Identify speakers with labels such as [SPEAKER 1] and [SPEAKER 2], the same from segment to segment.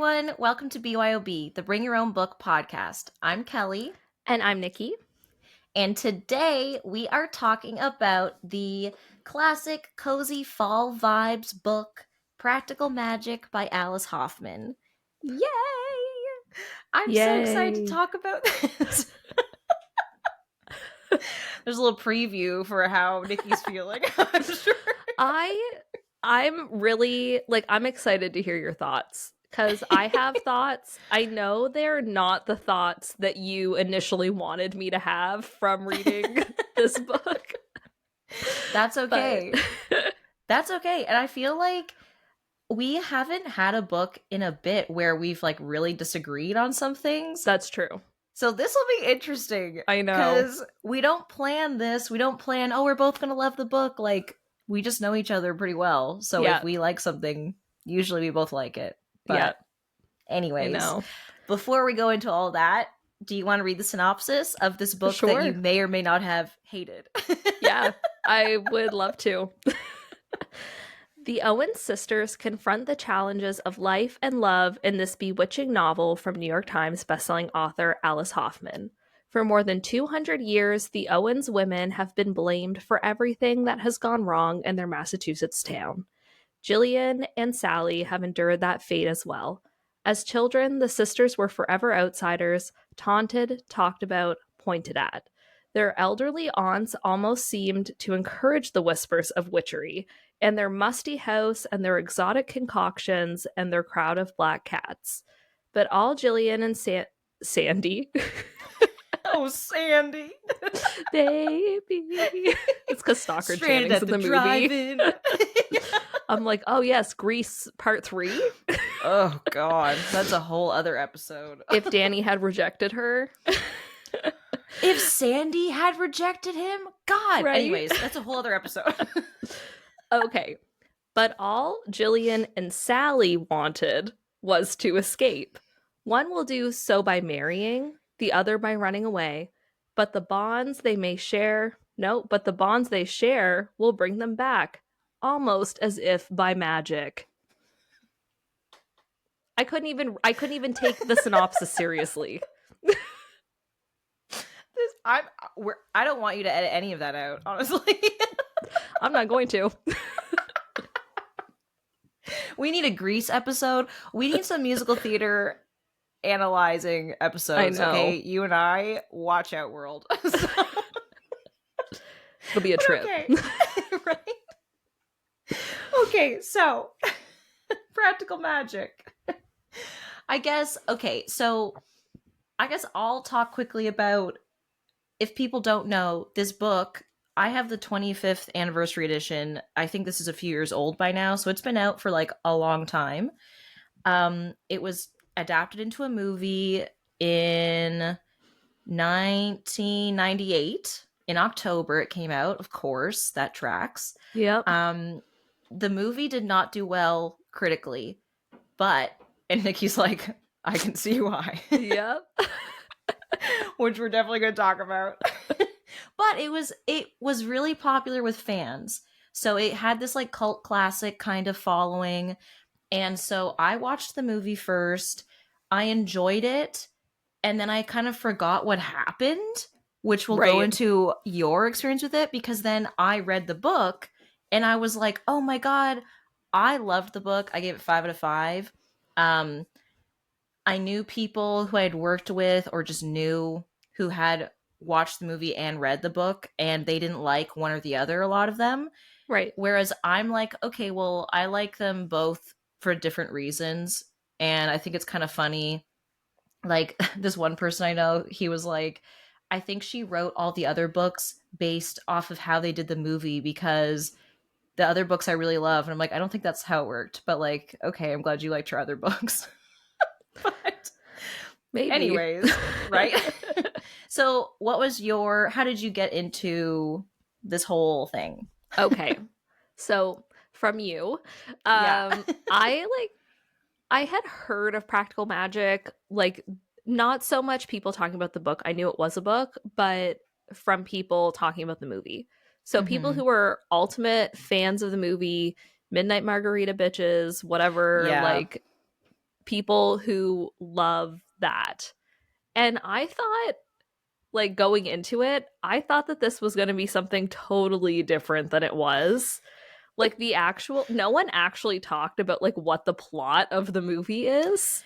[SPEAKER 1] everyone. Welcome to BYOB, the Bring Your Own Book podcast. I'm Kelly.
[SPEAKER 2] And I'm Nikki.
[SPEAKER 1] And today we are talking about the classic cozy fall vibes book, Practical Magic by Alice Hoffman. Yay! I'm so excited to talk about this. There's a little preview for how Nikki's feeling, I'm sure.
[SPEAKER 2] I'm really, I'm excited to hear your thoughts. Because I have thoughts. I know they're not the thoughts that you initially wanted me to have from reading this book.
[SPEAKER 1] That's okay. That's okay. And I feel like we haven't had a book in a bit where we've really disagreed on some things.
[SPEAKER 2] That's true.
[SPEAKER 1] So this will be interesting.
[SPEAKER 2] I know.
[SPEAKER 1] Because we don't plan this. We don't plan, we're both going to love the book. We just know each other pretty well. So if we like something, usually we both like it. But anyways, before we go into all that, do you want to read the synopsis of this book that you may or may not have hated?
[SPEAKER 2] Yeah, I would love to. The Owens sisters confront the challenges of life and love in this bewitching novel from New York Times bestselling author Alice Hoffman. For more than 200 years, the Owens women have been blamed for everything that has gone wrong in their Massachusetts town. Jillian and Sally have endured that fate as well. As children, the sisters were forever outsiders, taunted, talked about, pointed at. Their elderly aunts almost seemed to encourage the whispers of witchery, and their musty house and their exotic concoctions and their crowd of black cats. But all Jillian and Sandy...
[SPEAKER 1] Oh, Sandy.
[SPEAKER 2] Baby. It's because Stalker Channing's in the movie. I'm like, oh yes, Grease Part 3.
[SPEAKER 1] Oh God, that's a whole other episode.
[SPEAKER 2] If Danny had rejected her.
[SPEAKER 1] If Sandy had rejected him? God. Right? Anyways, that's a whole other episode.
[SPEAKER 2] Okay. But all Jillian and Sally wanted was to escape. One will do so by marrying, the other by running away. But the bonds they share will bring them back, almost as if by magic. I couldn't even take the synopsis seriously.
[SPEAKER 1] I don't want you to edit any of that out, honestly.
[SPEAKER 2] I'm not going to.
[SPEAKER 1] We need a Grease episode. We need some musical theater analyzing episodes. Okay, you and I, watch out, world.
[SPEAKER 2] It'll be a trip.
[SPEAKER 1] Okay. Right? Okay, so Practical Magic. I guess I'll talk quickly about, if people don't know, this book. I have the 25th anniversary edition. I think this is a few years old by now, so it's been out for a long time. It was adapted into a movie in 1998. In October it came out, of course, that tracks.
[SPEAKER 2] Yep.
[SPEAKER 1] The movie did not do well critically, and Nikki's like, I can see why.
[SPEAKER 2] Yep.
[SPEAKER 1] Which we're definitely going to talk about. But it was really popular with fans. So it had this cult classic kind of following. And so I watched the movie first. I enjoyed it. And then I kind of forgot what happened, which will go into your experience with it, because then I read the book and I was like, oh my God, I loved the book. I gave it 5 out of 5. I knew people who I had worked with or just knew who had watched the movie and read the book, and they didn't like one or the other, a lot of them.
[SPEAKER 2] Right.
[SPEAKER 1] Whereas I'm like, okay, well, I like them both for different reasons. And I think it's kind of funny. This one person I know, he was like, I think she wrote all the other books based off of how they did the movie, because the other books I really love. And I'm like, I don't think that's how it worked. But okay, I'm glad you liked her other books. But
[SPEAKER 2] maybe.
[SPEAKER 1] Anyways, right? So how did you get into this whole thing?
[SPEAKER 2] Okay. So from you, I had heard of Practical Magic, not so much people talking about the book. I knew it was a book, but from people talking about the movie. So people who were ultimate fans of the movie, Midnight Margarita bitches, whatever, people who love that. And I thought, like, going into it, I thought that this was going to be something totally different than it was. Like, no one actually talked about, like, what the plot of the movie is.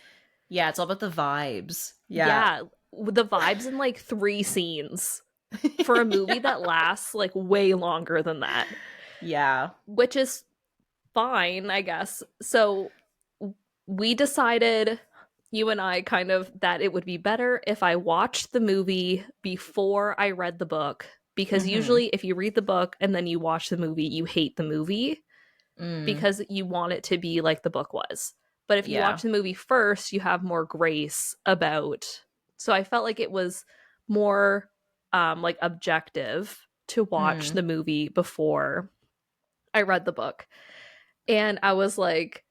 [SPEAKER 1] Yeah, it's all about the vibes.
[SPEAKER 2] Yeah, the vibes in, like, 3 scenes for a movie that lasts, like, way longer than that.
[SPEAKER 1] Yeah.
[SPEAKER 2] Which is fine, I guess. So we decided, you and I, kind of, that it would be better if I watched the movie before I read the book, because usually if you read the book and then you watch the movie, you hate the movie because you want it to be like the book was. But if you watch the movie first, you have more grace about. So I felt like it was more like objective to watch the movie before I read the book. And I was like,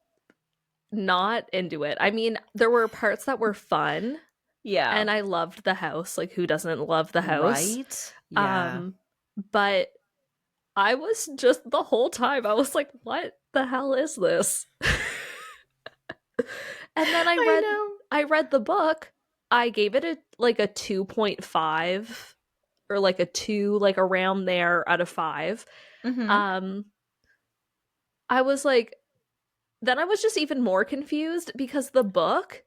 [SPEAKER 2] not into it. I mean, there were parts that were fun.
[SPEAKER 1] Yeah.
[SPEAKER 2] And I loved the house. Like, who doesn't love the house?
[SPEAKER 1] Right? Yeah.
[SPEAKER 2] But I was just, the whole time, I was like, what the hell is this? And then I read the book. I gave it a 2.5 or like a 2, like around there out of 5. I was like, then I was just even more confused because the book,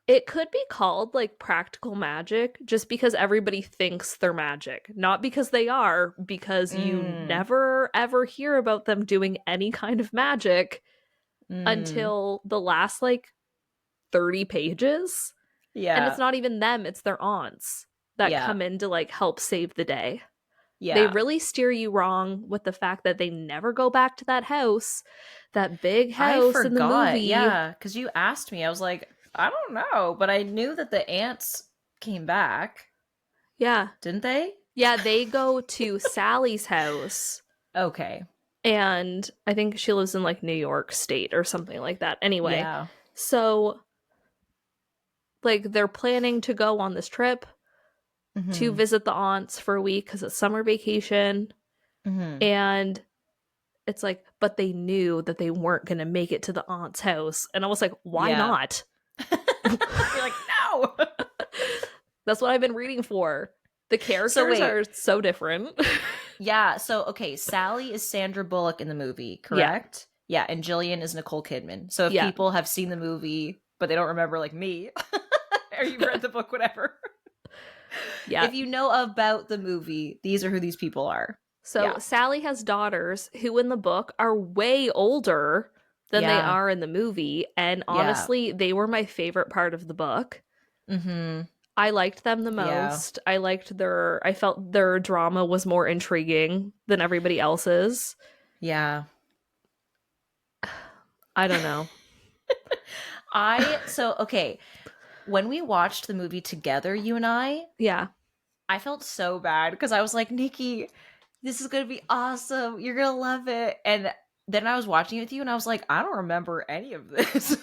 [SPEAKER 2] it could be called like practical magic just because everybody thinks they're magic, not because they are, because you never ever hear about them doing any kind of magic until the last like 30 pages.
[SPEAKER 1] Yeah.
[SPEAKER 2] And it's not even them, it's their aunts that come in to like help save the day.
[SPEAKER 1] Yeah.
[SPEAKER 2] They really steer you wrong with the fact that they never go back to that house, that big house in the movie.
[SPEAKER 1] Yeah, because you asked me. I was like, I don't know, but I knew that the aunts came back.
[SPEAKER 2] Yeah.
[SPEAKER 1] Didn't they?
[SPEAKER 2] Yeah, they go to Sally's house.
[SPEAKER 1] Okay.
[SPEAKER 2] And I think she lives in like New York State or something like that. Anyway, so like they're planning to go on this trip to visit the aunts for a week because it's summer vacation. And it's like, but they knew that they weren't going to make it to the aunt's house. And I was like, why not?
[SPEAKER 1] You're like, no.
[SPEAKER 2] That's what I've been reading for. The characters are so different.
[SPEAKER 1] Yeah. So, okay. Sally is Sandra Bullock in the movie, correct? Yeah. And Jillian is Nicole Kidman. So if people have seen the movie, but they don't remember, like me, or you've read the book, whatever. Yeah. If you know about the movie, these are who these people are.
[SPEAKER 2] So Sally has daughters who in the book are way older than they are in the movie. And honestly, they were my favorite part of the book. I liked them the most. I felt their drama was more intriguing than everybody else's.
[SPEAKER 1] Yeah.
[SPEAKER 2] I don't know.
[SPEAKER 1] Okay. When we watched the movie together, you and I felt so bad because I was like, Nikki, this is going to be awesome. You're going to love it. And then I was watching it with you and I was like, I don't remember any of this.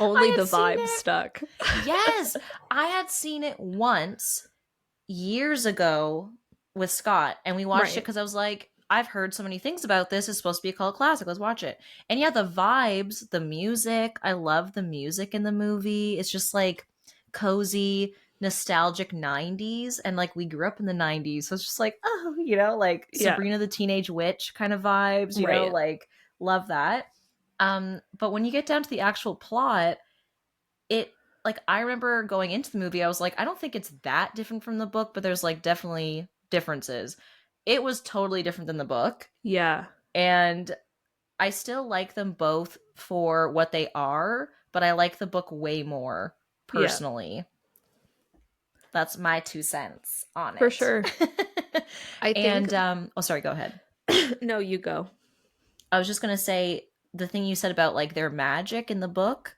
[SPEAKER 2] Only the vibe stuck.
[SPEAKER 1] Yes. I had seen it once years ago with Scott and we watched it because I was like, I've heard so many things about this. It's supposed to be a cult classic. Let's watch it. And yeah, the vibes, the music. I love the music in the movie. It's just like cozy, nostalgic 90s. And like we grew up in the 90s. So it's just like, oh, you know, like Sabrina the Teenage Witch kind of vibes, you know, like love that. But when you get down to the actual plot, it like I remember going into the movie, I was like, I don't think it's that different from the book, but there's like definitely differences. It was totally different than the book.
[SPEAKER 2] Yeah.
[SPEAKER 1] And I still like them both for what they are, but I like the book way more personally. Yeah. That's my 2 cents on it.
[SPEAKER 2] For sure.
[SPEAKER 1] I think sorry, go ahead.
[SPEAKER 2] No, you go.
[SPEAKER 1] I was just going to say the thing you said about like their magic in the book,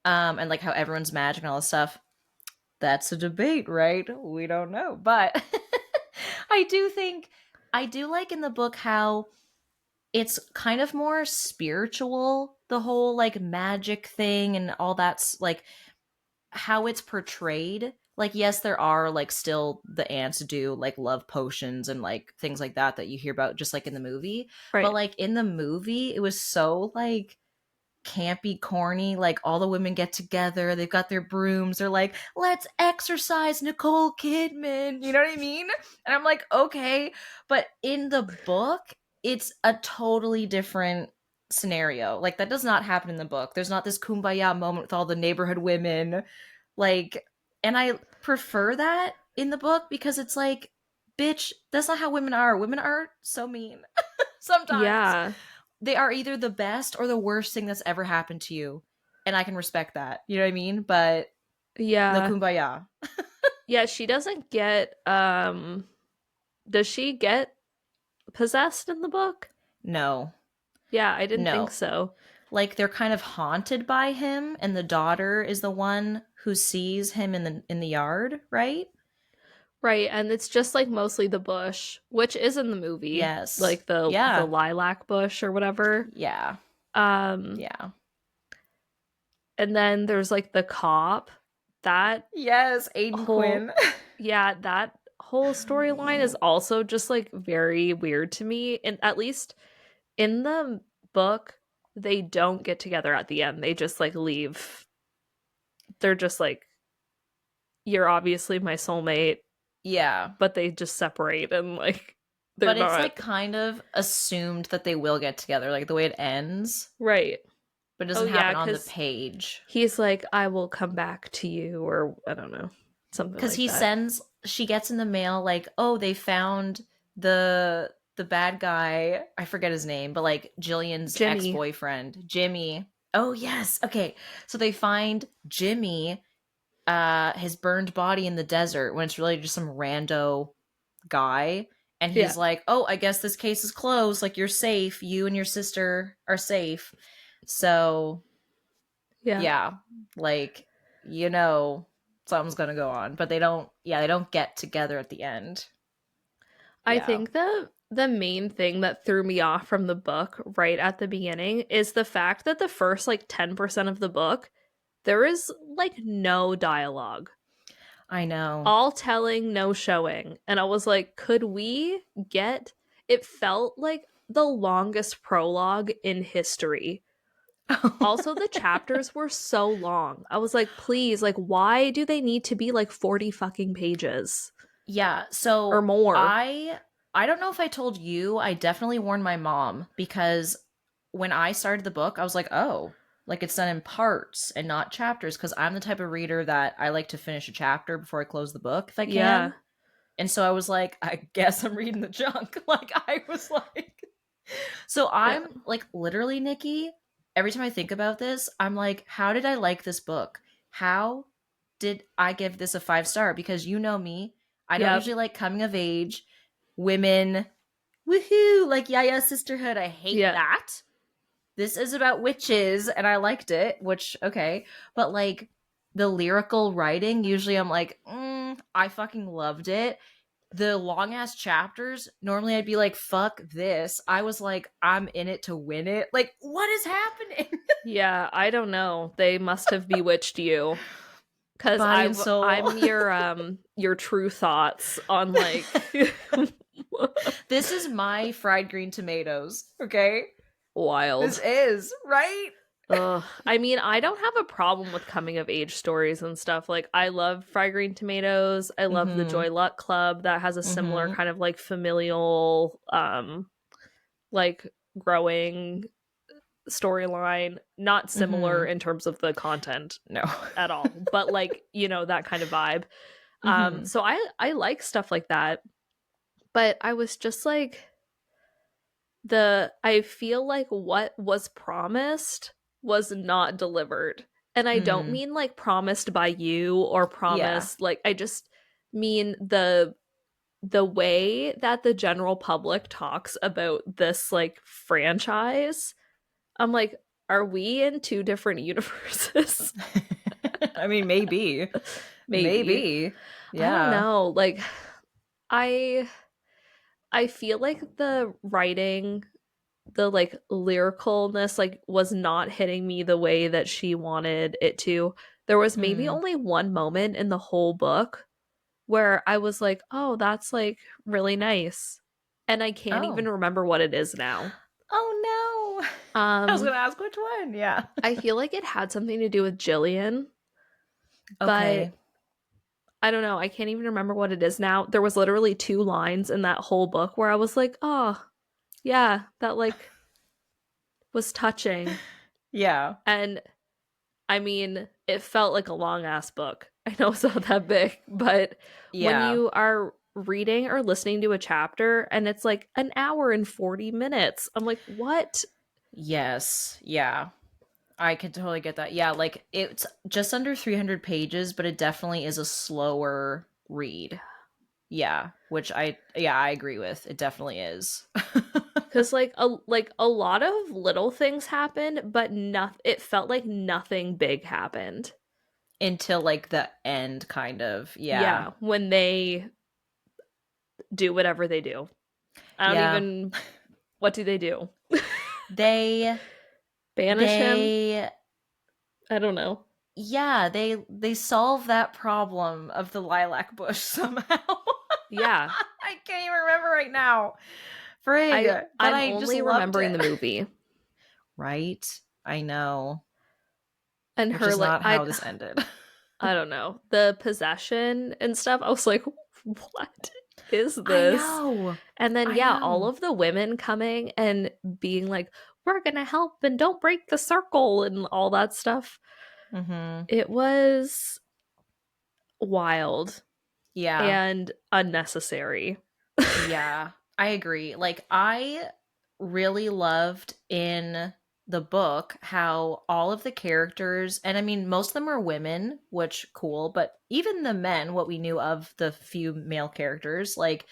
[SPEAKER 1] and like how everyone's magic and all this stuff. That's a debate, right? We don't know. But I do like in the book how it's kind of more spiritual, the whole like magic thing and all that's like how it's portrayed. Like, yes, there are like still the ants do like love potions and like things like that you hear about just like in the movie. Right. But like in the movie, it was so like campy, corny. Like all the women get together, they've got their brooms, they're like, let's exercise Nicole Kidman. You know what I mean? And I'm like, okay. But in the book, it's a totally different scenario. Like that does not happen in the book. There's not this kumbaya moment with all the neighborhood women. Like, and I prefer that in the book because it's like, bitch, that's not how women are. Women are so mean. Sometimes
[SPEAKER 2] Yeah.
[SPEAKER 1] they are either the best or the worst thing that's ever happened to you. And I can respect that. You know what I mean? But no
[SPEAKER 2] Yeah.
[SPEAKER 1] kumbaya.
[SPEAKER 2] Yeah, she doesn't get does she get possessed in the book?
[SPEAKER 1] No.
[SPEAKER 2] Yeah, I didn't think
[SPEAKER 1] No.
[SPEAKER 2] so.
[SPEAKER 1] Like they're kind of haunted by him, and the daughter is the one who sees him in the yard, right?
[SPEAKER 2] Right, and it's just like mostly the bush, which is in the movie,
[SPEAKER 1] Yes.
[SPEAKER 2] like the
[SPEAKER 1] Yeah.
[SPEAKER 2] lilac bush or whatever.
[SPEAKER 1] Yeah.
[SPEAKER 2] Um
[SPEAKER 1] Yeah.
[SPEAKER 2] and then there's like the cop. That
[SPEAKER 1] Yes, Aiden
[SPEAKER 2] whole
[SPEAKER 1] Quinn.
[SPEAKER 2] yeah, that whole storyline is also just like very weird to me. And at least in the book, they don't get together at the end. They just like leave. They're just like, you're obviously my soulmate,
[SPEAKER 1] Yeah.
[SPEAKER 2] but they just separate and like they're
[SPEAKER 1] But it's
[SPEAKER 2] not
[SPEAKER 1] like kind of assumed that they will get together, like the way it ends,
[SPEAKER 2] right.
[SPEAKER 1] but it
[SPEAKER 2] Oh
[SPEAKER 1] doesn't
[SPEAKER 2] yeah,
[SPEAKER 1] happen on the
[SPEAKER 2] because
[SPEAKER 1] page.
[SPEAKER 2] he's like, I will come back to you, or I don't know, something
[SPEAKER 1] Because
[SPEAKER 2] like
[SPEAKER 1] he
[SPEAKER 2] that.
[SPEAKER 1] sends, she gets in the mail like, oh, they found the bad guy. I forget his name, but like Jillian's ex
[SPEAKER 2] Jimmy.
[SPEAKER 1] boyfriend, Jimmy. Oh yes, okay. So they find Jimmy, his burned body in the desert when it's really just some rando guy. And
[SPEAKER 2] Yeah.
[SPEAKER 1] he's like, oh, I guess this case is closed. Like, you're safe. You and your sister are safe. So,
[SPEAKER 2] Yeah.
[SPEAKER 1] yeah, like, you know, something's going to go on. But they don't get together at the end.
[SPEAKER 2] I
[SPEAKER 1] Yeah.
[SPEAKER 2] think the main thing that threw me off from the book right at the beginning is the fact that the first like 10% of the book there is like no dialogue.
[SPEAKER 1] I know.
[SPEAKER 2] All telling, no showing. And I was like, could we get it felt like the longest prologue in history. Also, the chapters were so long. I was like, please, like, why do they need to be like 40 fucking pages
[SPEAKER 1] Yeah,
[SPEAKER 2] or
[SPEAKER 1] so
[SPEAKER 2] more?
[SPEAKER 1] I don't know if I told you, I definitely warned my mom because when I started the book, I was like, "Oh, like it's done in parts and not chapters," because I'm the type of reader that I like to finish a chapter before I close the book if I
[SPEAKER 2] Yeah.
[SPEAKER 1] can. And so I was like, I guess I'm reading the junk. Like I was like so
[SPEAKER 2] Yeah.
[SPEAKER 1] I'm like literally, Nikki, every time I think about this, I'm like, how did I like this book? How did I give this a 5 star? Because you know me, I don't
[SPEAKER 2] Yep.
[SPEAKER 1] usually like coming of age, women, woohoo, like Yaya sisterhood. I hate
[SPEAKER 2] Yeah.
[SPEAKER 1] that. This is about witches, and I liked it, which okay, but like the lyrical writing, usually I'm like, I fucking loved it. The long ass chapters, normally I'd be like, fuck this. I was like, I'm in it to win it. Like, what is happening?
[SPEAKER 2] Yeah, I don't know. They must have bewitched you. Cause
[SPEAKER 1] Body and soul.
[SPEAKER 2] I'm your true thoughts on like
[SPEAKER 1] This is my fried green tomatoes, okay? This
[SPEAKER 2] wild.
[SPEAKER 1] is, right?
[SPEAKER 2] Ugh. I mean, I don't have a problem with coming of age stories and stuff. Like, I love Fry Green Tomatoes. I love the
[SPEAKER 1] Mm-hmm.
[SPEAKER 2] Joy Luck Club that has a similar
[SPEAKER 1] Mm-hmm.
[SPEAKER 2] kind of like familial, like growing storyline. Not similar
[SPEAKER 1] Mm-hmm.
[SPEAKER 2] in terms of the content
[SPEAKER 1] No.
[SPEAKER 2] at all, but like, you know, that kind of vibe.
[SPEAKER 1] Mm-hmm.
[SPEAKER 2] So I like stuff like that. But I was just like, I feel like what was promised was not delivered. And I don't
[SPEAKER 1] Mm.
[SPEAKER 2] mean like promised by you or
[SPEAKER 1] Yeah.
[SPEAKER 2] promised like I just mean the way that the general public talks about this like franchise. I'm like, are we in two different universes?
[SPEAKER 1] I mean, maybe.
[SPEAKER 2] Maybe.
[SPEAKER 1] Maybe.
[SPEAKER 2] I don't
[SPEAKER 1] Yeah.
[SPEAKER 2] know. Like I I feel like the writing, the like lyricalness like was not hitting me the way that she wanted it to. There was maybe
[SPEAKER 1] Hmm.
[SPEAKER 2] only one moment in the whole book where I was like, "Oh, that's like really nice." And I can't
[SPEAKER 1] Oh.
[SPEAKER 2] even remember what it is now.
[SPEAKER 1] Oh know. I was
[SPEAKER 2] Um,
[SPEAKER 1] gonna ask which one. Yeah.
[SPEAKER 2] I feel like it had something to do with Jillian, but
[SPEAKER 1] Okay.
[SPEAKER 2] I don't know. I can't even remember what it is now. There was literally 2 lines in that whole book where I was like, oh, yeah, that like was touching.
[SPEAKER 1] Yeah.
[SPEAKER 2] And I mean, it felt like a long ass book. I know it's not that big, but when
[SPEAKER 1] Yeah.
[SPEAKER 2] you are reading or listening to a chapter and it's like an hour and 40 minutes, I'm like, what?
[SPEAKER 1] Yes. Yeah. I could totally get that. Yeah, like it's just under 300 pages, but it definitely is a slower read. Yeah, which I agree with. It definitely is.
[SPEAKER 2] Because like a lot of little things happened, but it felt like nothing big happened.
[SPEAKER 1] Until like the end kind of. Yeah.
[SPEAKER 2] Yeah, when they do whatever they do. I don't
[SPEAKER 1] Yeah.
[SPEAKER 2] even what do they do?
[SPEAKER 1] They
[SPEAKER 2] Banish him?
[SPEAKER 1] they
[SPEAKER 2] I don't know.
[SPEAKER 1] yeah, they solve that problem of the lilac bush somehow.
[SPEAKER 2] Yeah.
[SPEAKER 1] I can't even remember right now. Frig, but
[SPEAKER 2] I'm
[SPEAKER 1] I just
[SPEAKER 2] only
[SPEAKER 1] loved
[SPEAKER 2] remembering
[SPEAKER 1] it.
[SPEAKER 2] the movie.
[SPEAKER 1] Right? I know.
[SPEAKER 2] And
[SPEAKER 1] Which
[SPEAKER 2] her
[SPEAKER 1] is
[SPEAKER 2] like
[SPEAKER 1] not how this ended.
[SPEAKER 2] I don't know. The possession and stuff. I was like, what is
[SPEAKER 1] I
[SPEAKER 2] this?
[SPEAKER 1] know.
[SPEAKER 2] And then
[SPEAKER 1] I
[SPEAKER 2] yeah, all
[SPEAKER 1] know.
[SPEAKER 2] of the women coming and being like, we're gonna help and don't break the circle and all that stuff.
[SPEAKER 1] Mhm.
[SPEAKER 2] It was wild
[SPEAKER 1] Yeah.
[SPEAKER 2] and unnecessary.
[SPEAKER 1] Yeah. I agree. Like I really loved in the book how all of the characters, and I mean most of them are women, which cool, but even the men, what we knew of the few male characters, like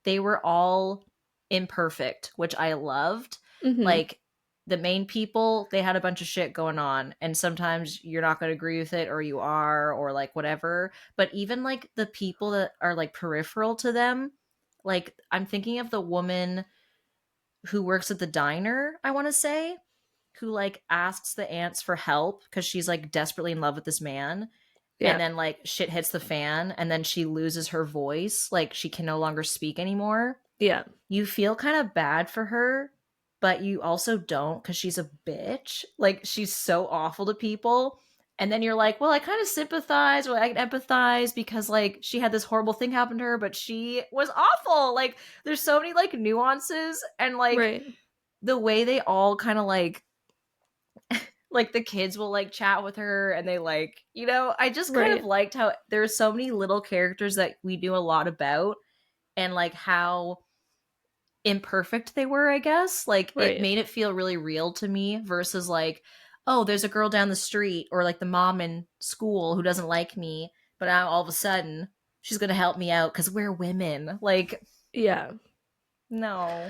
[SPEAKER 1] they were all imperfect, which I loved.
[SPEAKER 2] Hmm.
[SPEAKER 1] Like the main people, they had a bunch of shit going on, and sometimes you're not going to agree with it or you are or like whatever, but even like the people that are like peripheral to them, like I'm thinking of the woman who works at the diner, I want to say, who like asks the aunts for help because she's like desperately in love with this man. And
[SPEAKER 2] Yeah.
[SPEAKER 1] then like shit hits the fan and then she loses her voice. Like she can no longer speak anymore.
[SPEAKER 2] Yeah.
[SPEAKER 1] You feel kind of bad for her, but you also don't because she's a bitch. Like she's so awful to people. And then you're like, well, I kind of sympathize or I can empathize because like she had this horrible thing happen to her, but she was awful. Like there's so many like nuances and like
[SPEAKER 2] Right.
[SPEAKER 1] the way they all kind of like the kids will like chat with her and they like, I just kind of
[SPEAKER 2] Right.
[SPEAKER 1] liked how there's so many little characters that we knew a lot about and like how imperfect they were, I guess. Like it
[SPEAKER 2] Right.
[SPEAKER 1] made it feel really real to me versus like, oh, there's a girl down the street or like the mom in school who doesn't like me, but now all of a sudden she's going to help me out cuz we're women. Like
[SPEAKER 2] Yeah.
[SPEAKER 1] no.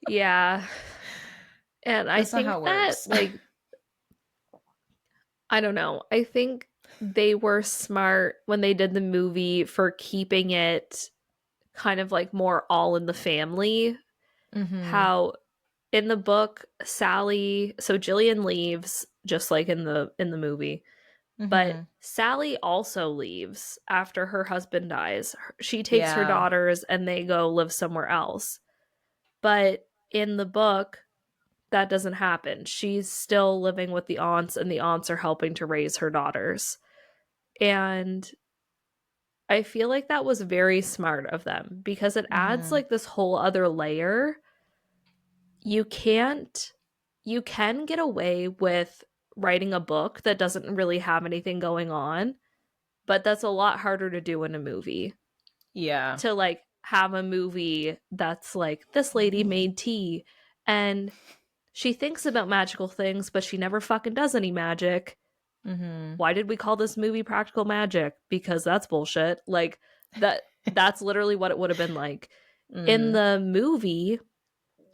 [SPEAKER 2] Yeah. And I
[SPEAKER 1] That's not
[SPEAKER 2] think
[SPEAKER 1] how it
[SPEAKER 2] that
[SPEAKER 1] works.
[SPEAKER 2] like I don't know. I think they were smart when they did the movie for keeping it kind of like more all in the family.
[SPEAKER 1] Mhm.
[SPEAKER 2] How in the book Sally, so Jillian leaves just like in the movie, but
[SPEAKER 1] Mhm.
[SPEAKER 2] Sally also leaves after her husband dies. She takes her
[SPEAKER 1] Yeah.
[SPEAKER 2] daughters and they go live somewhere else. But in the book that doesn't happen. She's still living with the aunts and the aunts are helping to raise her daughters. And I feel like that was very smart of them because it adds
[SPEAKER 1] Mhm.
[SPEAKER 2] like this whole other layer. You can't you can get away with writing a book that doesn't really have anything going on, but that's a lot harder to do in a movie.
[SPEAKER 1] Yeah.
[SPEAKER 2] To like have a movie that's like this lady made tea and she thinks about magical things, but she never fucking does any magic.
[SPEAKER 1] Mhm.
[SPEAKER 2] Why did we call this movie Practical Magic? Because that's bullshit. Like that's literally what it would have been like. In
[SPEAKER 1] Mm.
[SPEAKER 2] the movie,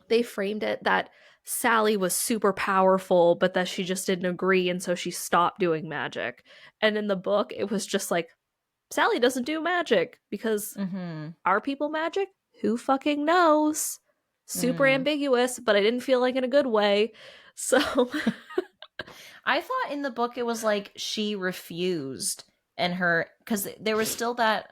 [SPEAKER 2] they framed it that Sally was super powerful, but that she just didn't agree and so she stopped doing magic. And in the book, it was just like Sally doesn't do magic because
[SPEAKER 1] Mhm.
[SPEAKER 2] are people magic? Who fucking knows? Super
[SPEAKER 1] Mm.
[SPEAKER 2] ambiguous, but I didn't feel like in a good way. So
[SPEAKER 1] I thought in the book it was like she refused and her cuz there was still that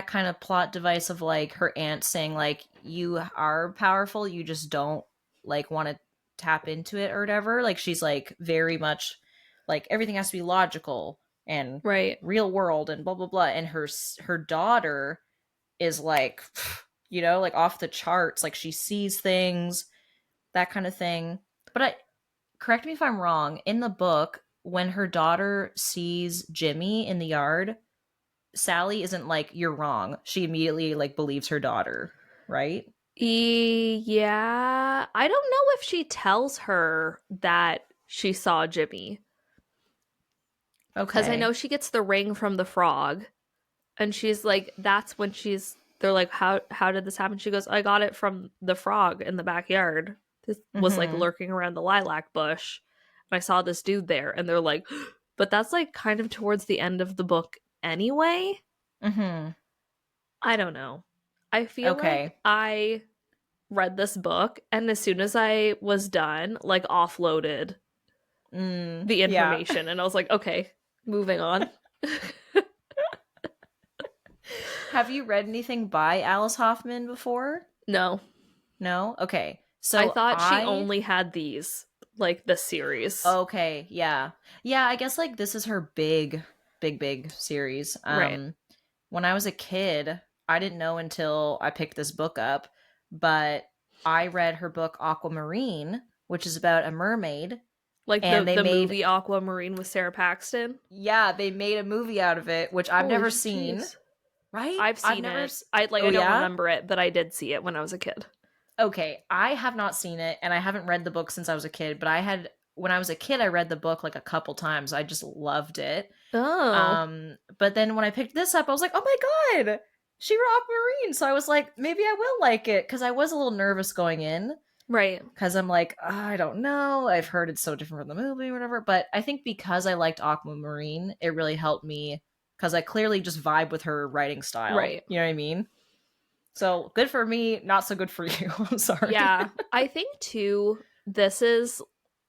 [SPEAKER 1] kind of plot device of like her aunt saying like you are powerful, you just don't like want to tap into it or whatever. Like she's like very much like everything has to be logical and
[SPEAKER 2] Right.
[SPEAKER 1] real world and blah blah blah. And her daughter is like, you know, like off the charts. Like she sees things, that kind of thing. But correct me if I'm wrong. In the book, when her daughter sees Jimmy in the yard, Sally isn't like, you're wrong. She immediately like believes her daughter, right?
[SPEAKER 2] Yeah. I don't know if she tells her that she saw Jimmy. Because I
[SPEAKER 1] Okay.
[SPEAKER 2] know she gets the ring from the frog. And she's like, that's when they're like, how did this happen? She goes, I got it from the frog in the backyard. This was like
[SPEAKER 1] Mm-hmm.
[SPEAKER 2] lurking around the lilac bush. And I saw this dude there. And they're like, but that's like kind of towards the end of the book anyway.
[SPEAKER 1] Mm-hmm.
[SPEAKER 2] I don't know. I feel like
[SPEAKER 1] Okay.
[SPEAKER 2] I read this book and as soon as I was done, like offloaded the
[SPEAKER 1] Yeah.
[SPEAKER 2] information and I was like, okay, moving on.
[SPEAKER 1] Have you read anything by Alice Hoffman before?
[SPEAKER 2] No.
[SPEAKER 1] No? Okay.
[SPEAKER 2] I
[SPEAKER 1] So
[SPEAKER 2] thought she only had these, like the series.
[SPEAKER 1] okay, yeah. Yeah, I guess like this is her big series.
[SPEAKER 2] Right.
[SPEAKER 1] When I was a kid, I didn't know until I picked this book up, but I read her book Aquamarine, which is about a mermaid,
[SPEAKER 2] Like
[SPEAKER 1] and
[SPEAKER 2] the movie Aquamarine with Sarah Paxton.
[SPEAKER 1] they made a movie out of it, which I've
[SPEAKER 2] Holy
[SPEAKER 1] never seen,
[SPEAKER 2] jeez.
[SPEAKER 1] right?
[SPEAKER 2] I've
[SPEAKER 1] I've
[SPEAKER 2] seen
[SPEAKER 1] never
[SPEAKER 2] it. I
[SPEAKER 1] Oh
[SPEAKER 2] I don't
[SPEAKER 1] yeah?
[SPEAKER 2] remember it, but I did see it when I was a kid.
[SPEAKER 1] Okay, I have not seen it and I haven't read the book since I was a kid, but I had when I was a kid I read the book like a couple times. I just loved it.
[SPEAKER 2] Oh.
[SPEAKER 1] But then when I picked this up, I was like, "Oh my god. She wrote Aquamarine." So I was like, "Maybe I will like it," cuz I was a little nervous going in
[SPEAKER 2] Right.
[SPEAKER 1] cuz I'm like, I don't know. I've heard it's so different from the movie or whatever, but I think because I liked Aquamarine, it really helped me cuz I clearly just vibe with her writing style.
[SPEAKER 2] Right.
[SPEAKER 1] You know what I mean? So, good for me, not so good for you. I'm sorry.
[SPEAKER 2] Yeah. I think too, this is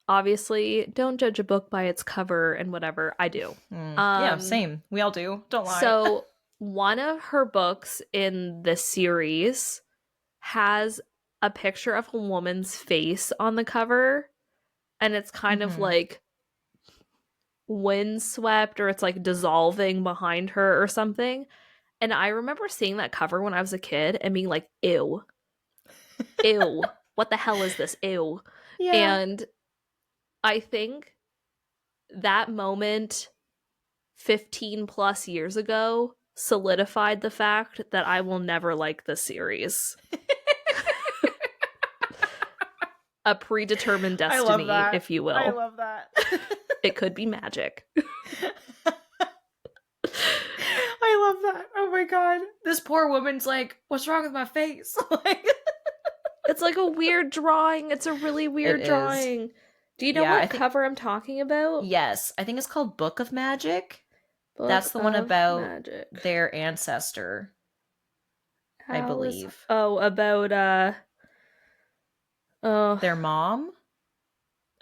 [SPEAKER 2] obviously don't judge a book by its cover and whatever. I do.
[SPEAKER 1] Yeah,
[SPEAKER 2] Um
[SPEAKER 1] same. We all do. Don't lie.
[SPEAKER 2] so one of her books in the series has a picture of a woman's face on the cover and it's kind of
[SPEAKER 1] Hmm.
[SPEAKER 2] like windswept or it's like dissolving behind her or something. And I remember seeing that cover when I was a kid and being like, ew, ew, what the hell is this? Ew.
[SPEAKER 1] Yeah.
[SPEAKER 2] And I think that moment 15 plus years ago solidified the fact that I will never like this series. A predetermined
[SPEAKER 1] I love
[SPEAKER 2] destiny,
[SPEAKER 1] that.
[SPEAKER 2] if you
[SPEAKER 1] I
[SPEAKER 2] will.
[SPEAKER 1] love that.
[SPEAKER 2] It could be magic.
[SPEAKER 1] I love that. Oh my god. This poor woman's like, "What's wrong with my face?" Like,
[SPEAKER 2] It's like a weird drawing. It's a really
[SPEAKER 1] it
[SPEAKER 2] weird
[SPEAKER 1] is.
[SPEAKER 2] drawing. Do you know
[SPEAKER 1] Yeah, I
[SPEAKER 2] what
[SPEAKER 1] think
[SPEAKER 2] cover I'm talking about?
[SPEAKER 1] yes. I think it's called Book of Magic.
[SPEAKER 2] Book
[SPEAKER 1] That's the one
[SPEAKER 2] of
[SPEAKER 1] about
[SPEAKER 2] Magic.
[SPEAKER 1] their ancestor, I
[SPEAKER 2] Alice.
[SPEAKER 1] believe.
[SPEAKER 2] Oh, about oh,
[SPEAKER 1] Their mom?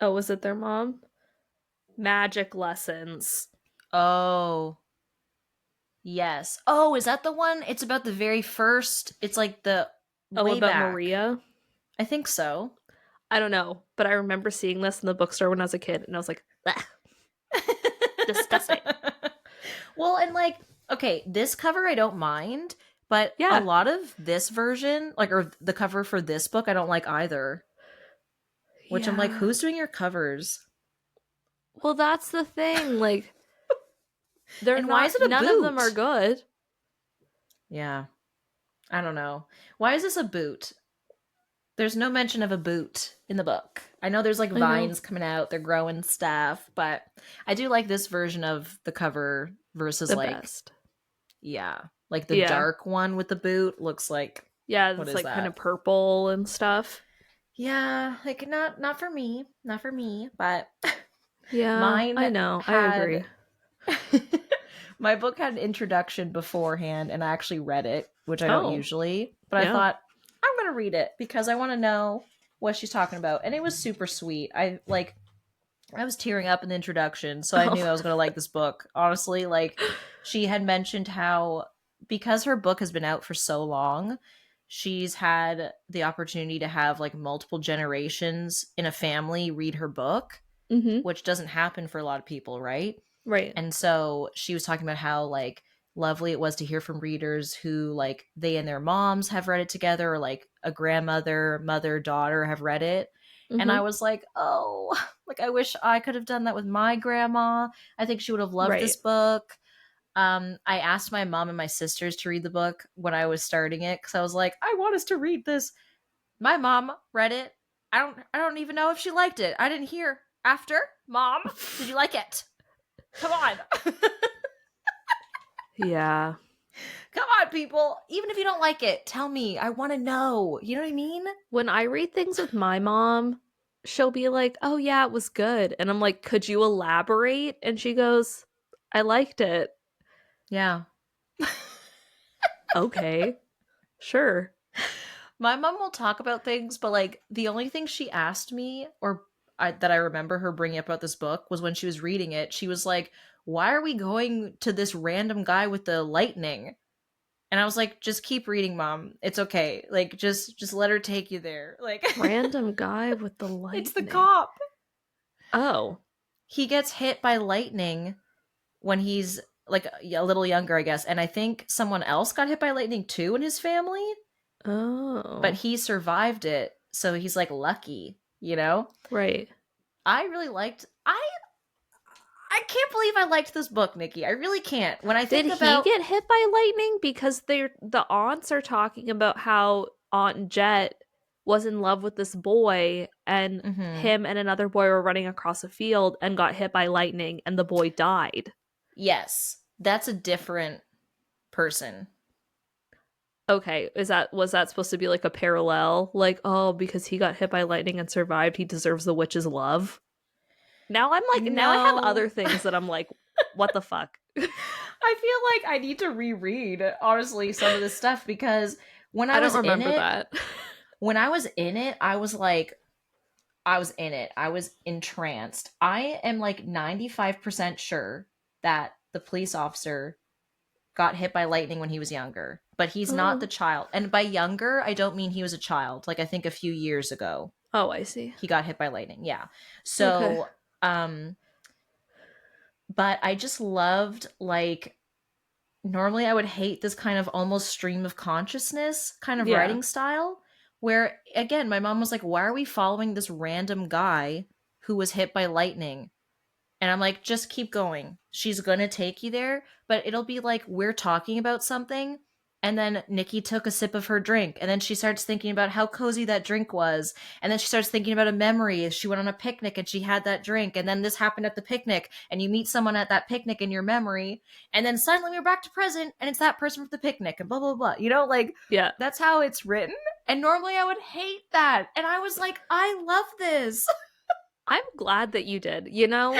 [SPEAKER 2] oh, was it their mom? Magic lessons.
[SPEAKER 1] Oh, yes. Oh, is that the one? It's about the very first. It's like the
[SPEAKER 2] Oh,
[SPEAKER 1] way
[SPEAKER 2] about
[SPEAKER 1] back.
[SPEAKER 2] Maria.
[SPEAKER 1] I think so.
[SPEAKER 2] I don't know, but I remember seeing this in the bookstore when I was a kid, and I was like, "Bleh, disgusting."
[SPEAKER 1] Well, and like, okay, this cover I don't mind, but a
[SPEAKER 2] Yeah,
[SPEAKER 1] lot of this version, like, or the cover for this book, I don't like either. Which I'm like,
[SPEAKER 2] yeah.
[SPEAKER 1] who's doing your covers?
[SPEAKER 2] Well, that's the thing. Like, they're
[SPEAKER 1] And why is
[SPEAKER 2] not.
[SPEAKER 1] it a
[SPEAKER 2] None of them are
[SPEAKER 1] boot?
[SPEAKER 2] good.
[SPEAKER 1] Yeah, I don't know. Why is this a boot? There's no mention of a boot in the book. I know there's like
[SPEAKER 2] I know.
[SPEAKER 1] vines coming out, they're growing stuff, but I do like this version of the cover versus
[SPEAKER 2] The
[SPEAKER 1] like,
[SPEAKER 2] best.
[SPEAKER 1] yeah, like the
[SPEAKER 2] Yeah.
[SPEAKER 1] dark one with the boot looks like,
[SPEAKER 2] Yeah,
[SPEAKER 1] what
[SPEAKER 2] it's
[SPEAKER 1] is
[SPEAKER 2] like kind of
[SPEAKER 1] that?
[SPEAKER 2] purple and stuff.
[SPEAKER 1] Yeah, like not for me, not for me, but
[SPEAKER 2] Yeah,
[SPEAKER 1] mine
[SPEAKER 2] I know. I
[SPEAKER 1] had
[SPEAKER 2] agree.
[SPEAKER 1] my book had an introduction beforehand and I actually read it, which I don't
[SPEAKER 2] Oh,
[SPEAKER 1] usually, but I
[SPEAKER 2] yeah.
[SPEAKER 1] thought I'm going to read it because I want to know what she's talking about. And it was super sweet. I was tearing up in the introduction, so I knew I
[SPEAKER 2] Oh,
[SPEAKER 1] was going to like this book. Honestly, like she had mentioned how because her book has been out for so long, she's had the opportunity to have like multiple generations in a family read her book,
[SPEAKER 2] Mm-hmm.
[SPEAKER 1] which doesn't happen for a lot of people, right?
[SPEAKER 2] Right.
[SPEAKER 1] And so she was talking about how like lovely it was to hear from readers who like they and their moms have read it together, or like a grandmother, mother, daughter have read it. And
[SPEAKER 2] Mm-hmm.
[SPEAKER 1] I was like, oh, like I wish I could have done that with my grandma. I think she would have loved
[SPEAKER 2] Right.
[SPEAKER 1] this book. I asked my mom and my sisters to read the book when I was starting it because I was like, I want us to read this. My mom read it. I don't even know if she liked it. I didn't hear after. Mom, did you like it? Come on.
[SPEAKER 2] Yeah.
[SPEAKER 1] Come on, people. Even if you don't like it, tell me. I want to know. You know what I mean?
[SPEAKER 2] When I read things with my mom, she'll be like, "Oh yeah, it was good." And I'm like, "Could you elaborate?" And she goes, "I liked it."
[SPEAKER 1] Yeah.
[SPEAKER 2] Okay. Sure.
[SPEAKER 1] My mom will talk about things, but like the only thing she asked me, that I remember her bringing up about this book, was when she was reading it. She was like, "Why are we going to this random guy with the lightning?" And I was like, "Just keep reading, mom. It's okay. Like, just let her take you there. Like,
[SPEAKER 2] Random guy with the
[SPEAKER 1] it's the
[SPEAKER 2] lightning.
[SPEAKER 1] cop.
[SPEAKER 2] Oh.
[SPEAKER 1] He gets hit by lightning when he's like a little younger, I guess. And I think someone else got hit by lightning too in his family, but
[SPEAKER 2] Oh.
[SPEAKER 1] he survived it. So he's like lucky, you know?
[SPEAKER 2] Right.
[SPEAKER 1] I really liked I can't believe I liked this book, Nikki. I really can't. When I
[SPEAKER 2] Did
[SPEAKER 1] think
[SPEAKER 2] he
[SPEAKER 1] about
[SPEAKER 2] get hit by lightning? Because the aunts are talking about how Aunt Jet was in love with this boy, and
[SPEAKER 1] Mhm.
[SPEAKER 2] him and another boy were running across a field and got hit by lightning, and the boy died.
[SPEAKER 1] Yes, that's a different person.
[SPEAKER 2] Okay, was that supposed to be like a parallel? Like, oh, because he got hit by lightning and survived, he deserves the witch's love? Now I'm like, now I have
[SPEAKER 1] No.
[SPEAKER 2] other things that I'm like, what the fuck?
[SPEAKER 1] I feel like I need to reread honestly some of this stuff because when I
[SPEAKER 2] I don't
[SPEAKER 1] was in
[SPEAKER 2] remember
[SPEAKER 1] it,
[SPEAKER 2] that.
[SPEAKER 1] I was like I was in it. I was entranced. I am like 95% sure that the police officer got hit by lightning when he was younger, but he's not the
[SPEAKER 2] Oh.
[SPEAKER 1] child. And by younger, I don't mean he was a child. Like I think a few years ago,
[SPEAKER 2] Oh, I see.
[SPEAKER 1] he got hit by lightning. Yeah.
[SPEAKER 2] Okay.
[SPEAKER 1] So, but I just loved like normally I would hate this kind of almost stream of consciousness kind of
[SPEAKER 2] Yeah.
[SPEAKER 1] writing style where again my mom was like, why are we following this random guy who was hit by lightning? And I'm like, just keep going. She's gonna take you there, but it'll be like we're talking about something, and then Nikki took a sip of her drink, and then she starts thinking about how cozy that drink was, and then she starts thinking about a memory as she went on a picnic and she had that drink, and then this happened at the picnic, and you meet someone at that picnic in your memory, and then suddenly we're back to present, and it's that person from the picnic, and blah blah blah. You know, like
[SPEAKER 2] Yeah.
[SPEAKER 1] that's how it's written. And normally I would hate that, and I was like, I love this.
[SPEAKER 2] I'm glad that you did. You know,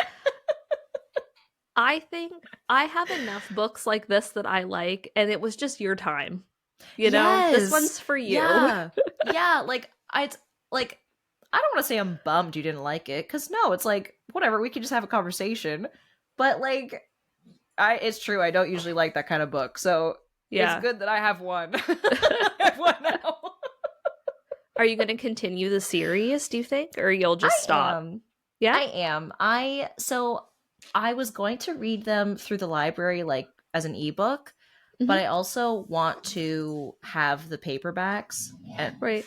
[SPEAKER 2] I think I have enough books like this that I like, and it was just your time. You know, this
[SPEAKER 1] Yes.
[SPEAKER 2] one's for you.
[SPEAKER 1] Yeah. Yeah. Like I don't want to say I'm bummed you didn't like it, because no, it's like whatever, we can just have a conversation. But like it's true, I don't usually like that kind of book. So it's
[SPEAKER 2] Yeah.
[SPEAKER 1] good that I have one. I have one now.
[SPEAKER 2] Are you going to continue the series, do you think? Or you'll
[SPEAKER 1] I
[SPEAKER 2] just stop?
[SPEAKER 1] am.
[SPEAKER 2] Yeah?
[SPEAKER 1] I am. I was going to read them through the library like as an ebook, but
[SPEAKER 2] Hmm.
[SPEAKER 1] I also want to have the paperbacks. And
[SPEAKER 2] Right.